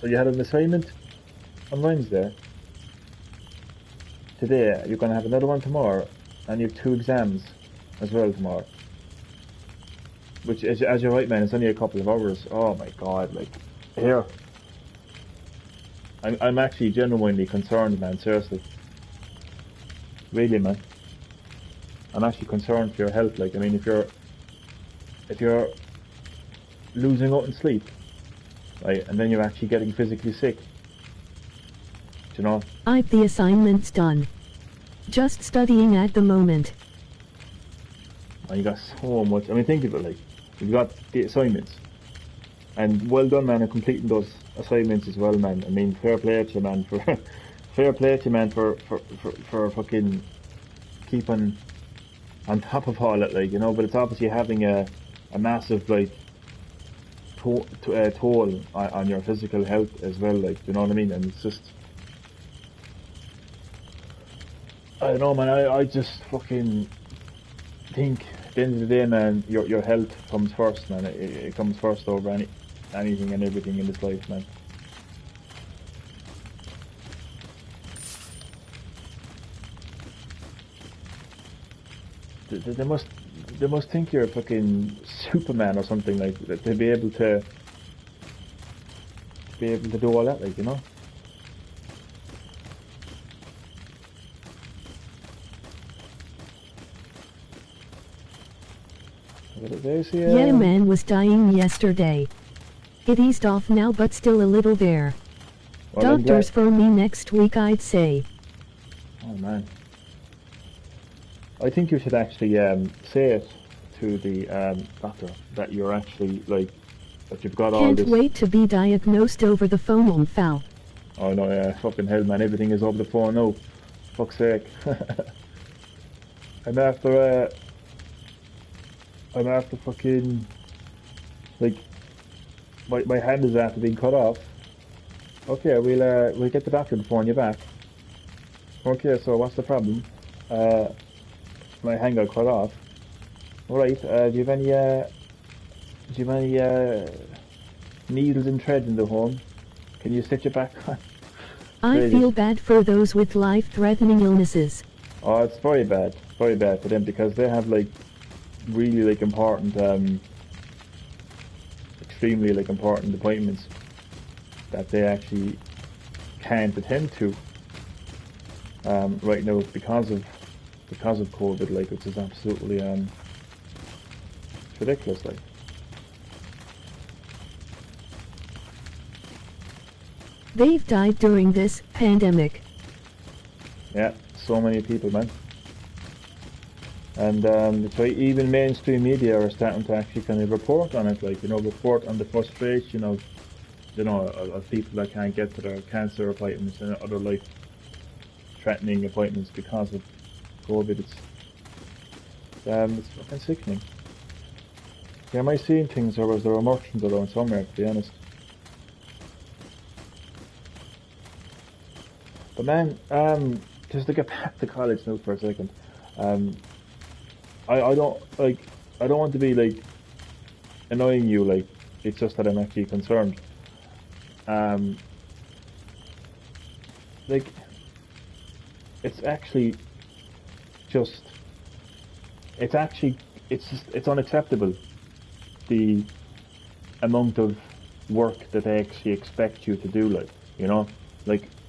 Speaker 1: So you had an assignment on Wednesday. Today, you're going to have another one tomorrow, and you have 2 exams as well tomorrow. Which, as you're right, man, it's only a couple of hours. Oh my god, like, here. I'm actually genuinely concerned, man, seriously. Really, man. I'm actually concerned for your health, like, I mean, if you're losing out in sleep, right, and then you're actually getting physically sick, you know?
Speaker 2: I've the assignments done. Just studying at the moment.
Speaker 1: And you got so much, I mean, think of it, like, you've got the assignments, and well done, man, in completing those assignments as well, man. I mean, fair play to you, man, for fair play to you, man, for fucking keeping on top of all it, like, you know. But it's obviously having a massive, like, toll on your physical health as well, like, you know what I mean. And it's just, I don't know, man. I just fucking think at the end of the day, man, your health comes first, man. It comes first over anything and everything in this life, man. They must think you're a fucking Superman or something, like, to be able to do all that, like, you know.
Speaker 2: Yeah, man was dying yesterday. It eased off now, but still a little there. Well, doctors for me next week, I'd say.
Speaker 1: Oh man. I think you should actually say it to the doctor that you're actually like that you've got all
Speaker 2: Can't
Speaker 1: this.
Speaker 2: wait to be diagnosed over the phone, foul.
Speaker 1: Oh no, yeah, fucking hell, man! Everything is over the phone now. Fuck's sake. I'm after I'm after fucking like my hand is after being cut off. Okay, we'll get the doctor to phone you back. Okay, so what's the problem? Uh, my hand got cut off. All right. Do you have any needles and thread in the home? Can you stitch it back on?
Speaker 2: I
Speaker 1: Crazy.
Speaker 2: feel bad for those with life-threatening illnesses.
Speaker 1: Oh, it's very bad for them because they have like really like important, extremely like important appointments that they actually can't attend to right now because of COVID, like, which is absolutely ridiculous, like.
Speaker 2: They've died during this pandemic.
Speaker 1: Yeah, so many people, man. And so even mainstream media are starting to actually kind of report on it, like, report on the frustration of, of people that can't get to their cancer appointments and other life-threatening appointments because of COVID. It's fucking sickening. Yeah, am I seeing things, or was there a merchant around somewhere, to be honest? But man, just to get back to college now for a second, um, I don't want to be like annoying you, like, it's just that I'm actually concerned. Um, like, it's actually just, it's unacceptable, the amount of work that they actually expect you to do, like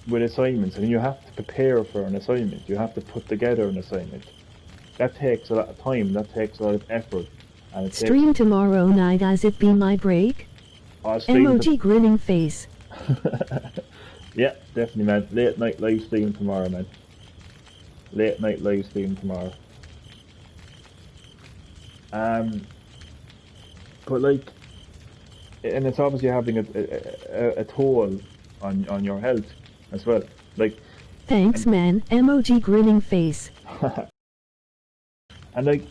Speaker 1: with assignments. I mean, you have to prepare for an assignment, you have to put together an assignment. That takes a lot of time, that takes a lot of effort, and it takes.
Speaker 2: Stream tomorrow night as it be my break. Emoji grinning face.
Speaker 1: Yeah, definitely, man. Late night live stream tomorrow, man. Late night live stream tomorrow. But like, and it's obviously having a toll on your health as well. Like,
Speaker 2: Thanks, man. Emoji grinning face.
Speaker 1: and like,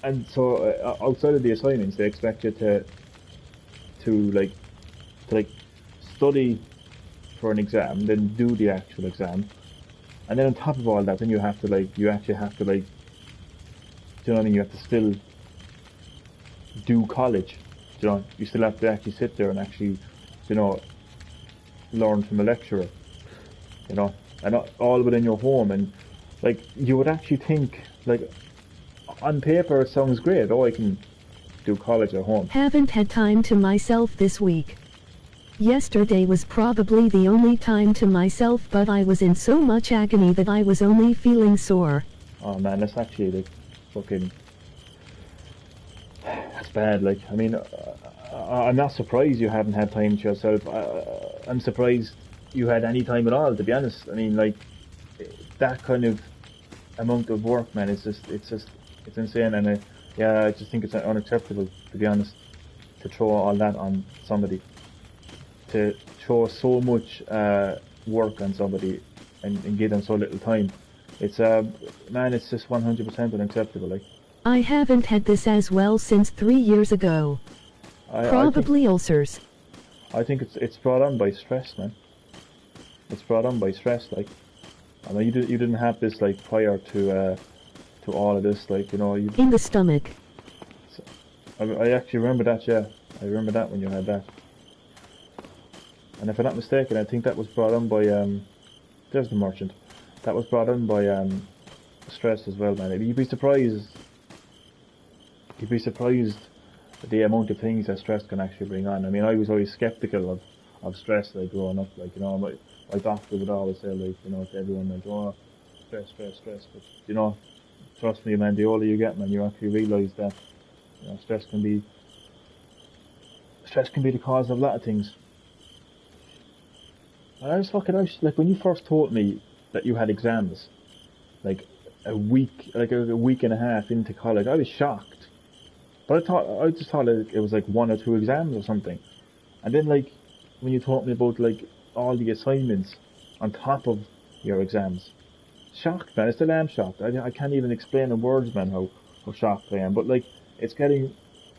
Speaker 1: and so outside of the assignments, they expect you to like study for an exam, then do the actual exam, and then on top of all that, then you actually have to, like, do you know what I mean? You have to still do college. You still have to actually sit there and actually, learn from a lecturer. And all within your home. And like, you would actually think, like, on paper it sounds great. Oh, I can do college at home.
Speaker 2: Haven't had time to myself this week. Yesterday was probably the only time to myself, but I was in so much agony that I was only feeling sore.
Speaker 1: Oh man, that's actually like fucking. That's bad. Like, I mean, I'm not surprised you haven't had time to yourself. I'm surprised you had any time at all, to be honest. I mean, like, that kind of amount of work, man, it's insane. And I just think it's unacceptable, to be honest, to throw all that on somebody, to throw so much work on somebody and give them so little time. It's man, it's just 100% unacceptable. Like,
Speaker 2: I haven't had this as well since 3 years ago. Probably ulcers.
Speaker 1: I think it's brought on by stress, man. It's brought on by stress. Like, I mean, you didn't have this, like, prior to all of this, like, you.
Speaker 2: In the stomach.
Speaker 1: So, I actually remember that. Yeah, I remember that when you had that. And if I'm not mistaken, I think that was brought on by there's the merchant. That was brought on by stress as well, man. You'd be surprised. You'd be surprised at the amount of things that stress can actually bring on. I mean, I was always skeptical of stress, like, growing up. Like, my doctor would always say, like, to everyone, like, oh, stress. But, trust me, man, the older you get, man, you actually realise that, stress can be the cause of a lot of things. And I was like, when you first told me that you had exams, like, a week, like a week and a half into college. I was shocked, but I just thought it was like one or two exams or something. And then like when you taught me about like all the assignments on top of your exams, shocked, man. I still am shocked. I can't even explain in words, man, how shocked I am. But like it's getting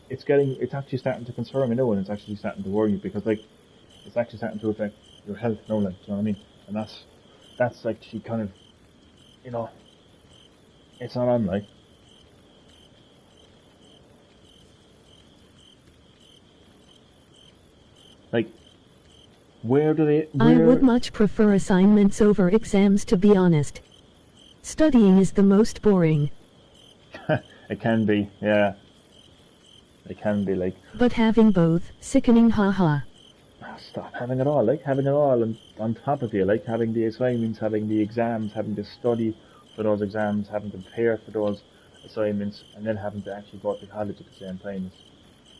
Speaker 1: it's actually starting to concern me now, and it's actually starting to worry me because like it's actually starting to affect your health now, like, do you know what I mean? And that's actually kind of, you know, it's not on, like where do they
Speaker 2: I would
Speaker 1: where
Speaker 2: much prefer assignments over exams, to be honest. Studying is the most boring.
Speaker 1: it can be, yeah, it can be like
Speaker 2: But having both, sickening, haha.
Speaker 1: stop having it all, like having it all on top of you, like having the assignments, having the exams, having to study for those exams, having to prepare for those assignments, and then having to actually go to college at the same time.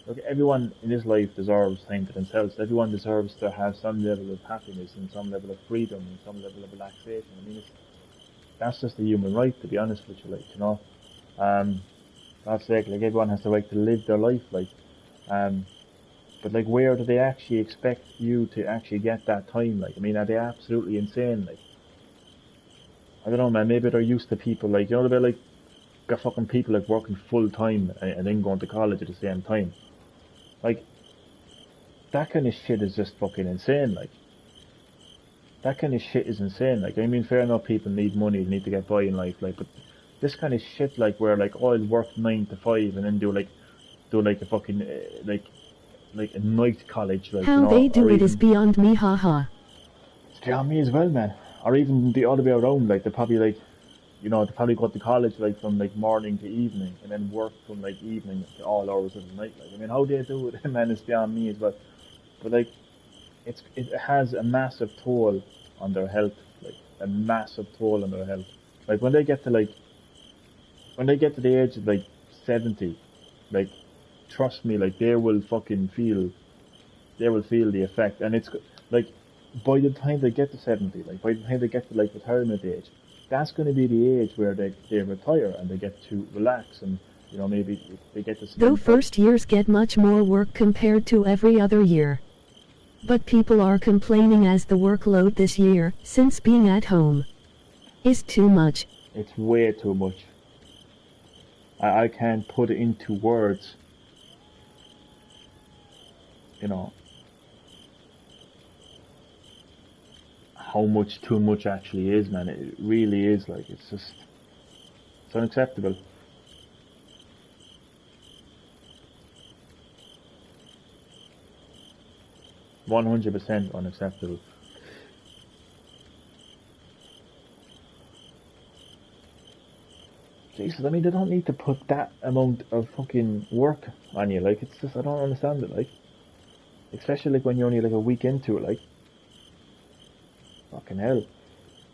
Speaker 1: Look, everyone in this life deserves time to themselves. Everyone deserves to have some level of happiness and some level of freedom and some level of relaxation. I mean, that's just a human right, to be honest with you, like, you know. Um, God's sake, like, everyone has the right to live their life, like, um, but like, where do they actually expect you to actually get that time? Like, I mean, are they absolutely insane? Like, I don't know, man. Maybe they're used to people like, you know, they're like, got fucking people like working full time and then going to college at the same time. Like, that kind of shit is just fucking insane. Like, that kind of shit is insane. Like, I mean, fair enough, people need money, they need to get by in life. Like, but this kind of shit, like, where like, oh, I'll work 9 to 5 and then do like a fucking like a night college, like, you
Speaker 2: How
Speaker 1: know,
Speaker 2: they do
Speaker 1: or
Speaker 2: it is
Speaker 1: even
Speaker 2: beyond me, haha.
Speaker 1: it's beyond me as well, man. Or even the other way around, like they probably like, you know, they probably go to college like from like morning to evening and then work from like evening to all hours of the night. Like, I mean, how they do it, man, is beyond me as well. But like, it has a massive toll on their health, like a massive toll on their health. Like when they get to the age of like 70, like trust me, like they will feel the effect, and it's like by the time they get to 70, like by the time they get to like retirement age, that's going to be the age where they retire and they get to relax and, you know, maybe they get to
Speaker 2: Though
Speaker 1: spend time.
Speaker 2: first years get much more work compared to every other year. But people are complaining as the workload this year, since being at home, is too much.
Speaker 1: It's way too much. I can't put it into words, you know, how much too much actually is, man. It really is. Like, it's unacceptable. 100% unacceptable. Jesus, I mean, they don't need to put that amount of fucking work on you. Like, it's just, I don't understand it. Like, especially like when you're only like a week into it. Like, fucking hell.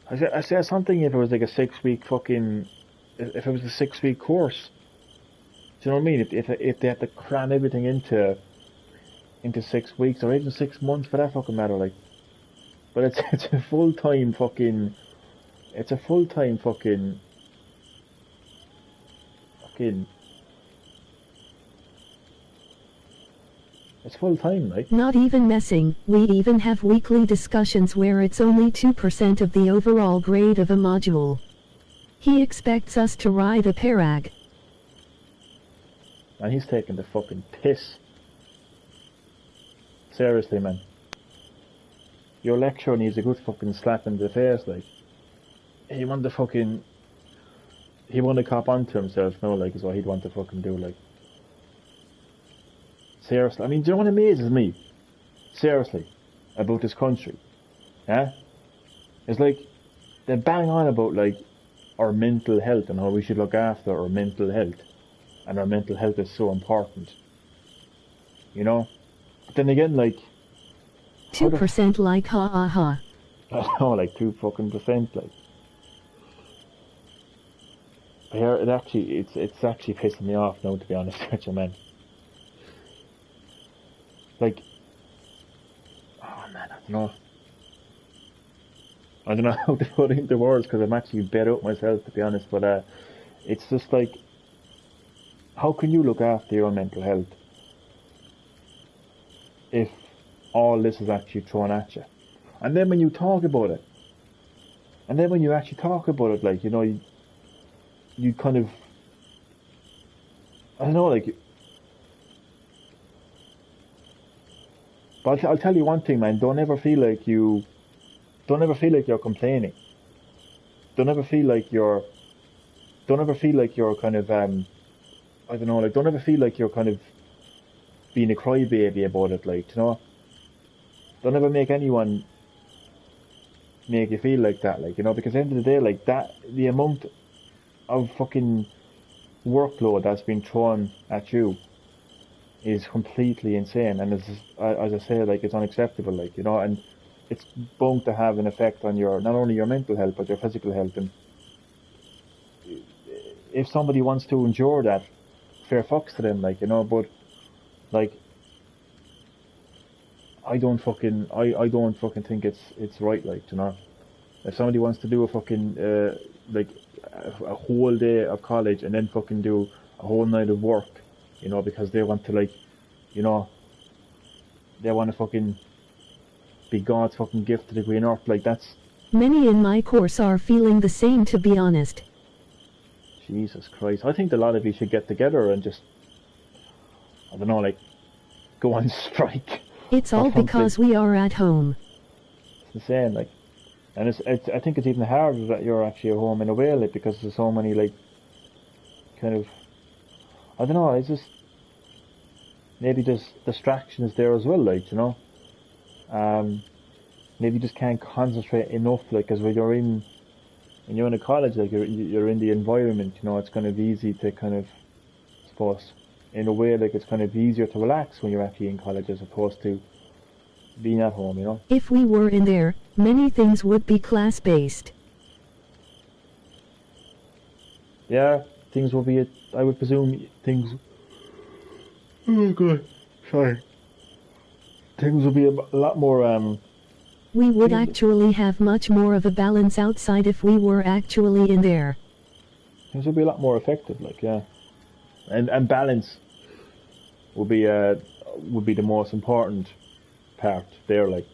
Speaker 1: I said something if it was like a 6 week fucking, if it was a 6 week course. Do you know what I mean? If they had to cram everything into 6 weeks or even 6 months for that fucking matter, like. But it's a full time fucking, it's a full time fucking, it's full time, like.
Speaker 2: Not even messing, we even have weekly discussions where it's only 2% of the overall grade of a module. He expects us to write a parag.
Speaker 1: And he's taking the fucking piss. Seriously, man. Your lecturer needs a good fucking slap in the face, like. He wanted to fucking, he wanted to cop onto himself now, like, is what he'd want to fucking do, like. Seriously, I mean, do you know what amazes me? Seriously, about this country, yeah? It's like, they bang on about, like, our mental health and how we should look after our mental health. And our mental health is so important. You know? But then again, like,
Speaker 2: 2% like ha ha ha.
Speaker 1: I know, like 2 fucking percent, like. Here, it's actually pissing me off now, to be honest with you, man. Like, oh man, I don't know. I don't know how to put it into words because I'm actually bed out myself, to be honest. But it's just like, how can you look after your mental health if all this is actually thrown at you? And then when you talk about it, and then when you actually talk about it, like, you kind of, I don't know, like, but I'll tell you one thing, man, don't ever feel like you're complaining. Don't ever feel like you're, don't ever feel like you're kind of, I don't know, like, don't ever feel like you're kind of being a crybaby about it, like, don't ever make anyone make you feel like that, like, because at the end of the day, like, that, the amount of fucking workload that's been thrown at you is completely insane, and as I say, like, it's unacceptable, like, and it's bound to have an effect on your, not only your mental health, but your physical health, and if somebody wants to endure that, fair fucks to them, like, but, like, I don't fucking think it's right, like, if somebody wants to do a fucking, like, a whole day of college and then fucking do a whole night of work, because they want to, like, they want to fucking be God's fucking gift to the green earth, like, that's...
Speaker 2: Many in my course are feeling the same, to be honest.
Speaker 1: Jesus Christ. I think a lot of you should get together and just, I don't know, like, go on strike.
Speaker 2: It's all because we are at home.
Speaker 1: It's insane, like, and I think it's even harder that you're actually at home in a way, like, because there's so many, like, kind of, I don't know, it's just, maybe there's distractions there as well, like, maybe you just can't concentrate enough, like, because when you're in a college, like, you're in the environment, it's kind of easy to kind of, I suppose, in a way, like, it's kind of easier to relax when you're actually in college as opposed to being at home,
Speaker 2: If we were in there, many things would be class-based.
Speaker 1: Yeah, things will be, I would presume things, oh god, sorry, things will be a lot more,
Speaker 2: we would actually have much more of a balance outside if we were actually in there.
Speaker 1: Things will be a lot more effective, like, yeah, and balance would be the most important part there, like,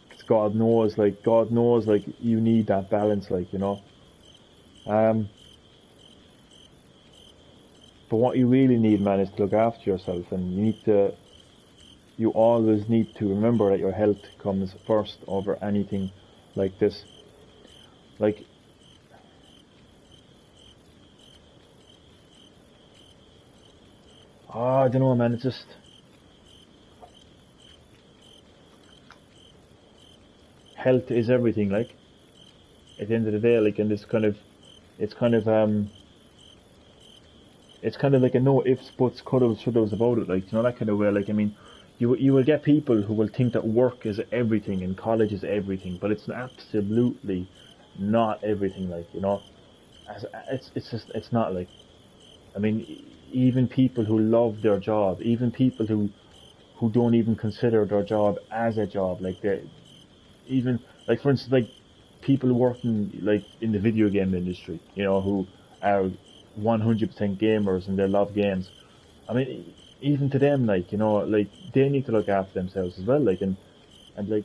Speaker 1: 'cause God knows, like, you need that balance, like, but what you really need, man, is to look after yourself, and you always need to remember that your health comes first over anything like this, like, I don't know, man, it's just, health is everything, like, at the end of the day, like, and it's kind of like a no ifs, buts, cuddles, shuddles about it, like, that kind of way, like, I mean, you will get people who will think that work is everything and college is everything, but it's absolutely not everything, like, it's not, like, I mean, even people who love their job, even people who don't even consider their job as a job, like, they even, like, for instance, like, people working, like, in the video game industry, who are 100% gamers and they love games. I mean, even to them, like, like, they need to look after themselves as well, like, and like,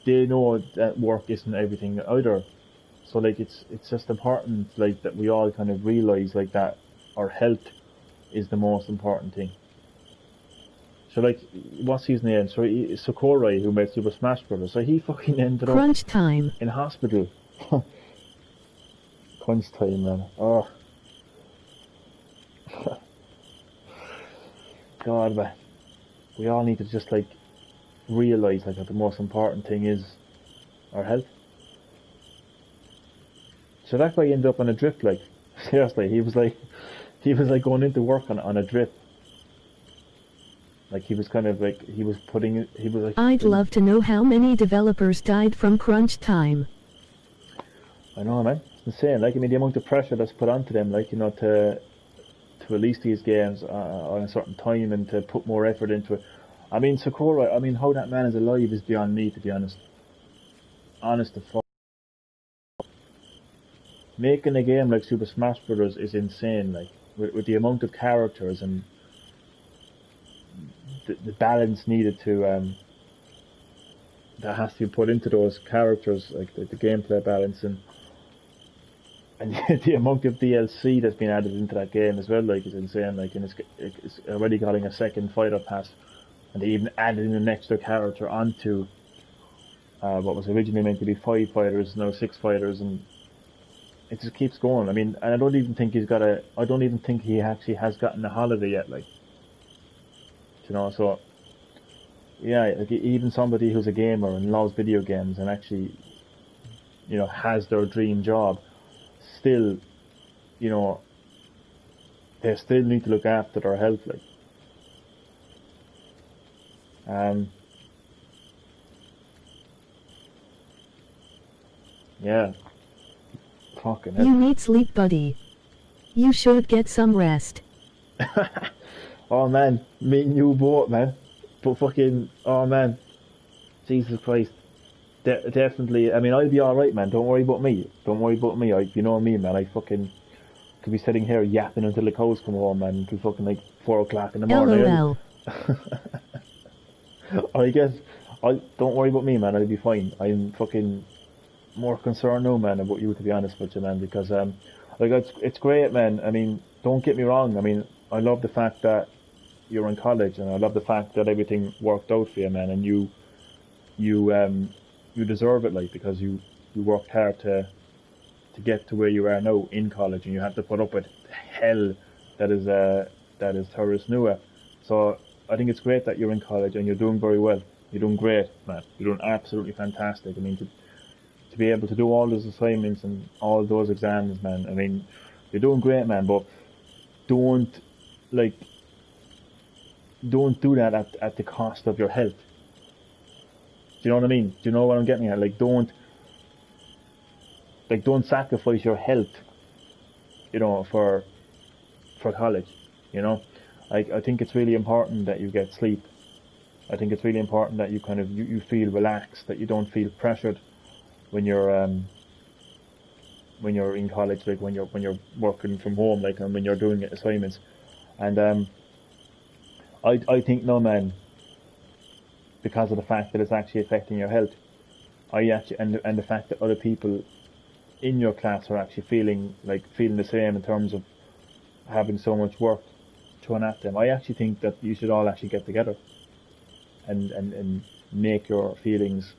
Speaker 1: they know that work isn't everything either. So, like, it's just important, like, that we all kind of realize, like, that our health is the most important thing. So, like, what's his name? So, Sakurai, who made Super Smash Bros. So he fucking ended
Speaker 2: Crunch
Speaker 1: up
Speaker 2: time.
Speaker 1: in hospital. Crunch time, man. Oh. God, man. We all need to just, like, realize, like, that the most important thing is our health. So that guy ended up on a drip, like, seriously, he was like going into work on a drip. Like, he was kind of like, he was like...
Speaker 2: I'd love to know how many developers died from crunch time.
Speaker 1: I know, man. It's insane. Like, I mean, the amount of pressure that's put onto them, like, to release these games on a certain time and to put more effort into it. I mean, Sakura, I mean, how that man is alive is beyond me, to be honest. honest to fuck. Making a game like Super Smash Bros. Is insane, like, with the amount of characters and the balance needed to, that has to be put into those characters, like the gameplay balance and the amount of DLC that's been added into that game as well, like, is insane, like, and it's already getting a second fighter pass, and they even added in an extra character onto what was originally meant to be 5 fighters, now 6 fighters, and it just keeps going. I mean, and I don't even think I don't even think he actually has gotten a holiday yet, like, you know, so, yeah, like, even somebody who's a gamer and loves video games and actually, you know, has their dream job, still, you know, they still need to look after their health, like. Yeah, fucking hell.
Speaker 2: You need sleep, buddy. You should get some rest.
Speaker 1: Oh man, me and you both, man. But fucking, oh man, Jesus Christ. Definitely, I mean, I'll be alright, man. Don't worry about me. Don't worry about me. You know me, man. I fucking could be sitting here yapping until the cows come home, man. Until fucking like 4 o'clock in the morning.
Speaker 2: LOL.
Speaker 1: I guess, don't worry about me, man. I'll be fine. I'm fucking more concerned now, man, about you, to be honest with you, man. Because, like, it's great, man. I mean, don't get me wrong. I mean, I love the fact that you're in college, and I love the fact that everything worked out for you, man. And you deserve it, like, because you worked hard to get to where you are now in college, and you have to put up with hell that is Taurus Nua. So I think it's great that you're in college and you're doing very well. You're doing great, man. You're doing absolutely fantastic. I mean, to be able to do all those assignments and all those exams, man. I mean, you're doing great, man. But don't like don't do that at the cost of your health. Do you know what I mean? Do you know what I'm getting at? Like, don't sacrifice your health, you know, for college, you know. I think it's really important that you get sleep. I think it's really important that you kind of you feel relaxed, that you don't feel pressured when you're in college, like when you're working from home, like, and when you're doing assignments. And I think, no, man, because of the fact that it's actually affecting your health, and the fact that other people in your class are actually feeling the same in terms of having so much work thrown at them. I actually think that you should all actually get together and make your feelings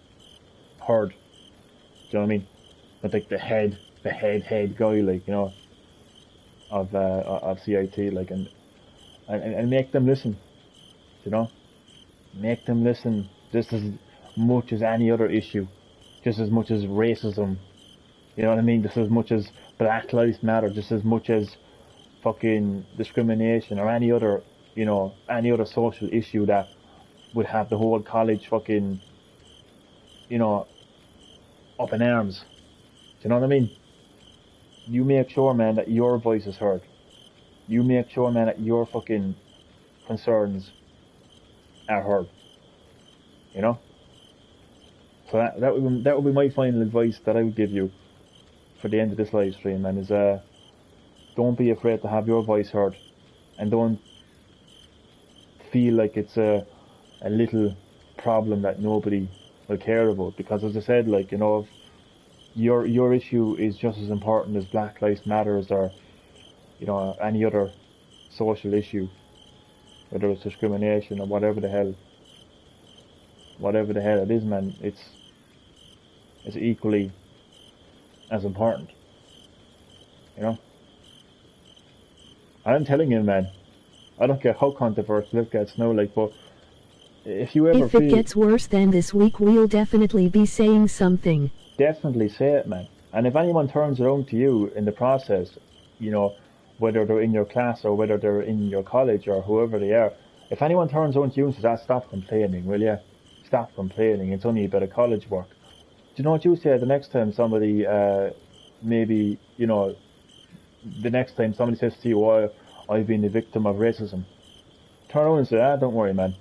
Speaker 1: heard. Do you know what I mean? But like the head guy, like, you know, of CIT, like, and make them listen. You know, make them listen just as much as any other issue, just as much as racism. You know what I mean? Just as much as Black Lives Matter, just as much as fucking discrimination or any other, you know, any other social issue that would have the whole college fucking, you know, up in arms. Do you know what I mean? You make sure, man, that your voice is heard. You make sure, man, that your fucking concerns are heard. You know? So that would be my final advice that I would give you for the end of this live stream, man, is don't be afraid to have your voice heard, and don't feel like it's a little problem that nobody will care about, because, as I said, like, you know, your issue is just as important as Black Lives Matters or, you know, any other social issue, whether it's discrimination or whatever the hell it is, man. It's equally as important, you know. I'm telling you, man, I don't care how controversial it gets now, like, but if you ever
Speaker 2: If it gets worse than this week, we'll definitely be saying something.
Speaker 1: Definitely say it, man. And if anyone turns around to you in the process, you know, whether they're in your class or whether they're in your college or whoever they are, if anyone turns around to you and says, stop complaining, will you? Stop complaining, it's only a bit of college work. Do you know what you say the next time somebody, maybe, you know, the next time somebody says to you, oh, I've been the victim of racism? Turn around and say, don't worry, man.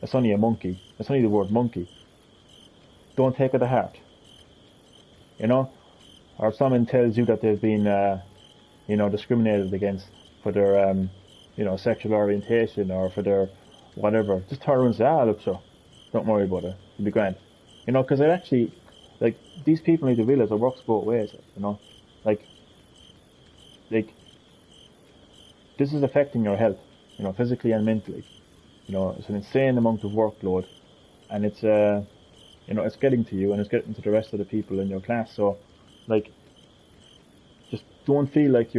Speaker 1: It's only a monkey. It's only the word monkey. Don't take it to heart. you know, or if someone tells you that they've been, you know, discriminated against for their, you know, sexual orientation or for their whatever, just turn around and say, ah, look, so, don't worry about it, it'll be grand. You know, because it actually, like, these people need to realize it works both ways, you know, like, this is affecting your health, you know, physically and mentally. You know, it's an insane amount of workload, and it's, you know, it's getting to you and it's getting to the rest of the people in your class. So, like, just don't feel like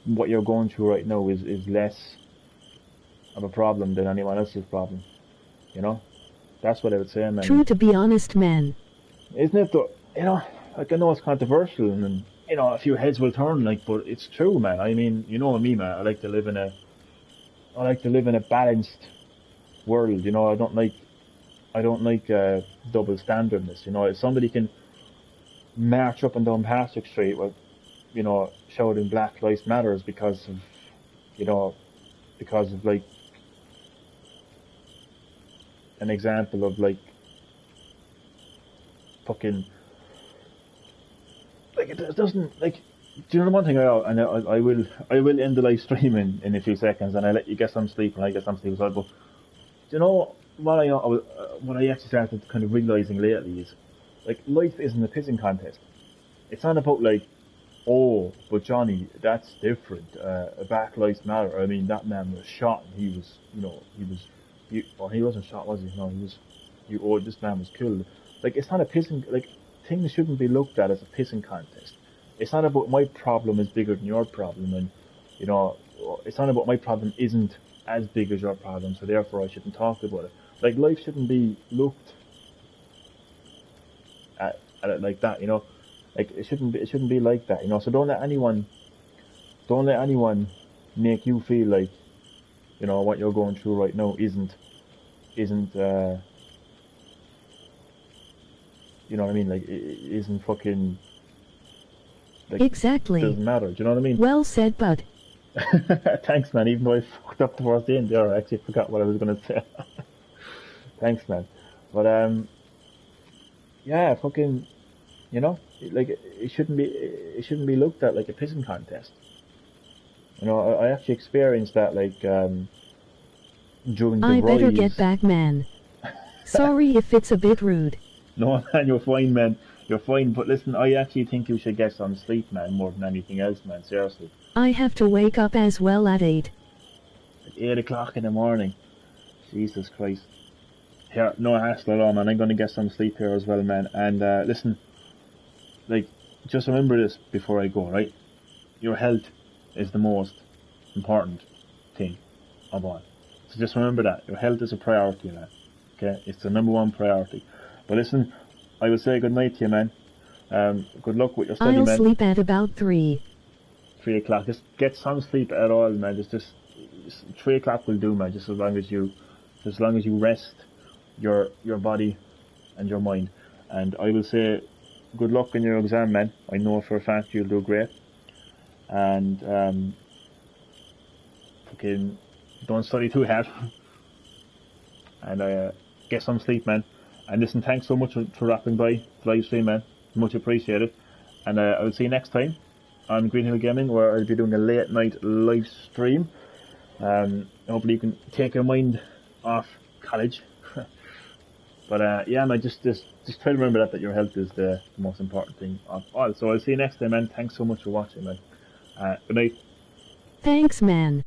Speaker 1: what you're going through right now is less of a problem than anyone else's problem. You know, that's what I would say, man.
Speaker 2: True, to be honest, man.
Speaker 1: Isn't it though? You know, like, I know it's controversial and you know, a few heads will turn, like, but it's true, man. I mean, you know me, man. I like to live in a balanced world. You know, I don't like double standardness. You know, if somebody can march up and down Patrick Street with, you know, shouting Black Lives Matters because of, you know, like an example of like fucking, like, it doesn't, like, do you know the one thing I will end the live stream in a few seconds, and I let you get some sleep and I get some sleep as well. But do you know what I actually started kind of realizing lately is, like, life isn't a pissing contest. It's not about like, oh, but Johnny, that's different. Black Lives Matter. I mean, that man was shot and he was, you know, or he wasn't shot, was he? No, this man was killed. Like, it's not a pissing, like, things shouldn't be looked at as a pissing contest. It's not about my problem is bigger than your problem, and, you know, it's not about my problem isn't as big as your problem, so therefore I shouldn't talk about it. Like, life shouldn't be looked at it like that, you know. Like, it shouldn't be like that, you know. So don't let anyone make you feel like, you know, what you're going through right now isn't you know what I mean? Like, it isn't fucking, like,
Speaker 2: Exactly.
Speaker 1: Doesn't matter. Do you know what I mean?
Speaker 2: Well said, bud.
Speaker 1: Thanks, man. Even though I fucked up towards the end there, I actually forgot what I was gonna say. Thanks, man. But yeah, fucking, you know, like, it shouldn't be looked at like a pissing contest. You know, I actually experienced that, like, during the
Speaker 2: I better
Speaker 1: rise.
Speaker 2: get back, man. Sorry if it's a bit rude.
Speaker 1: No, man, you're fine, man. You're fine. But listen, I actually think you should get some sleep, man, more than anything else, man. Seriously.
Speaker 2: I have to wake up as well at 8.
Speaker 1: At 8 o'clock in the morning. Jesus Christ. Here, no hassle at all, man. I'm going to get some sleep here as well, man. And listen, like, just remember this before I go, right? Your health is the most important thing of all. So just remember that. Your health is a priority, man. Okay? It's the number one priority. But listen, I will say good night to you, man. Good luck with your study,
Speaker 2: I'll
Speaker 1: man.
Speaker 2: sleep at about 3.
Speaker 1: 3 o'clock. Just get some sleep at all, man. Just 3 o'clock will do, man. Just as long as you rest your body and your mind. And I will say good luck in your exam, man. I know for a fact you'll do great. And fucking don't study too hard. And get some sleep, man. And listen, thanks so much for dropping by the live stream, man. Much appreciated. And I will see you next time on Green-HillGaming, where I'll be doing a late night live stream. Hopefully you can take your mind off college. But yeah, man, just try to remember that your health is the most important thing of all. So I'll see you next time, man. Thanks so much for watching, man. Good night.
Speaker 2: Thanks, man.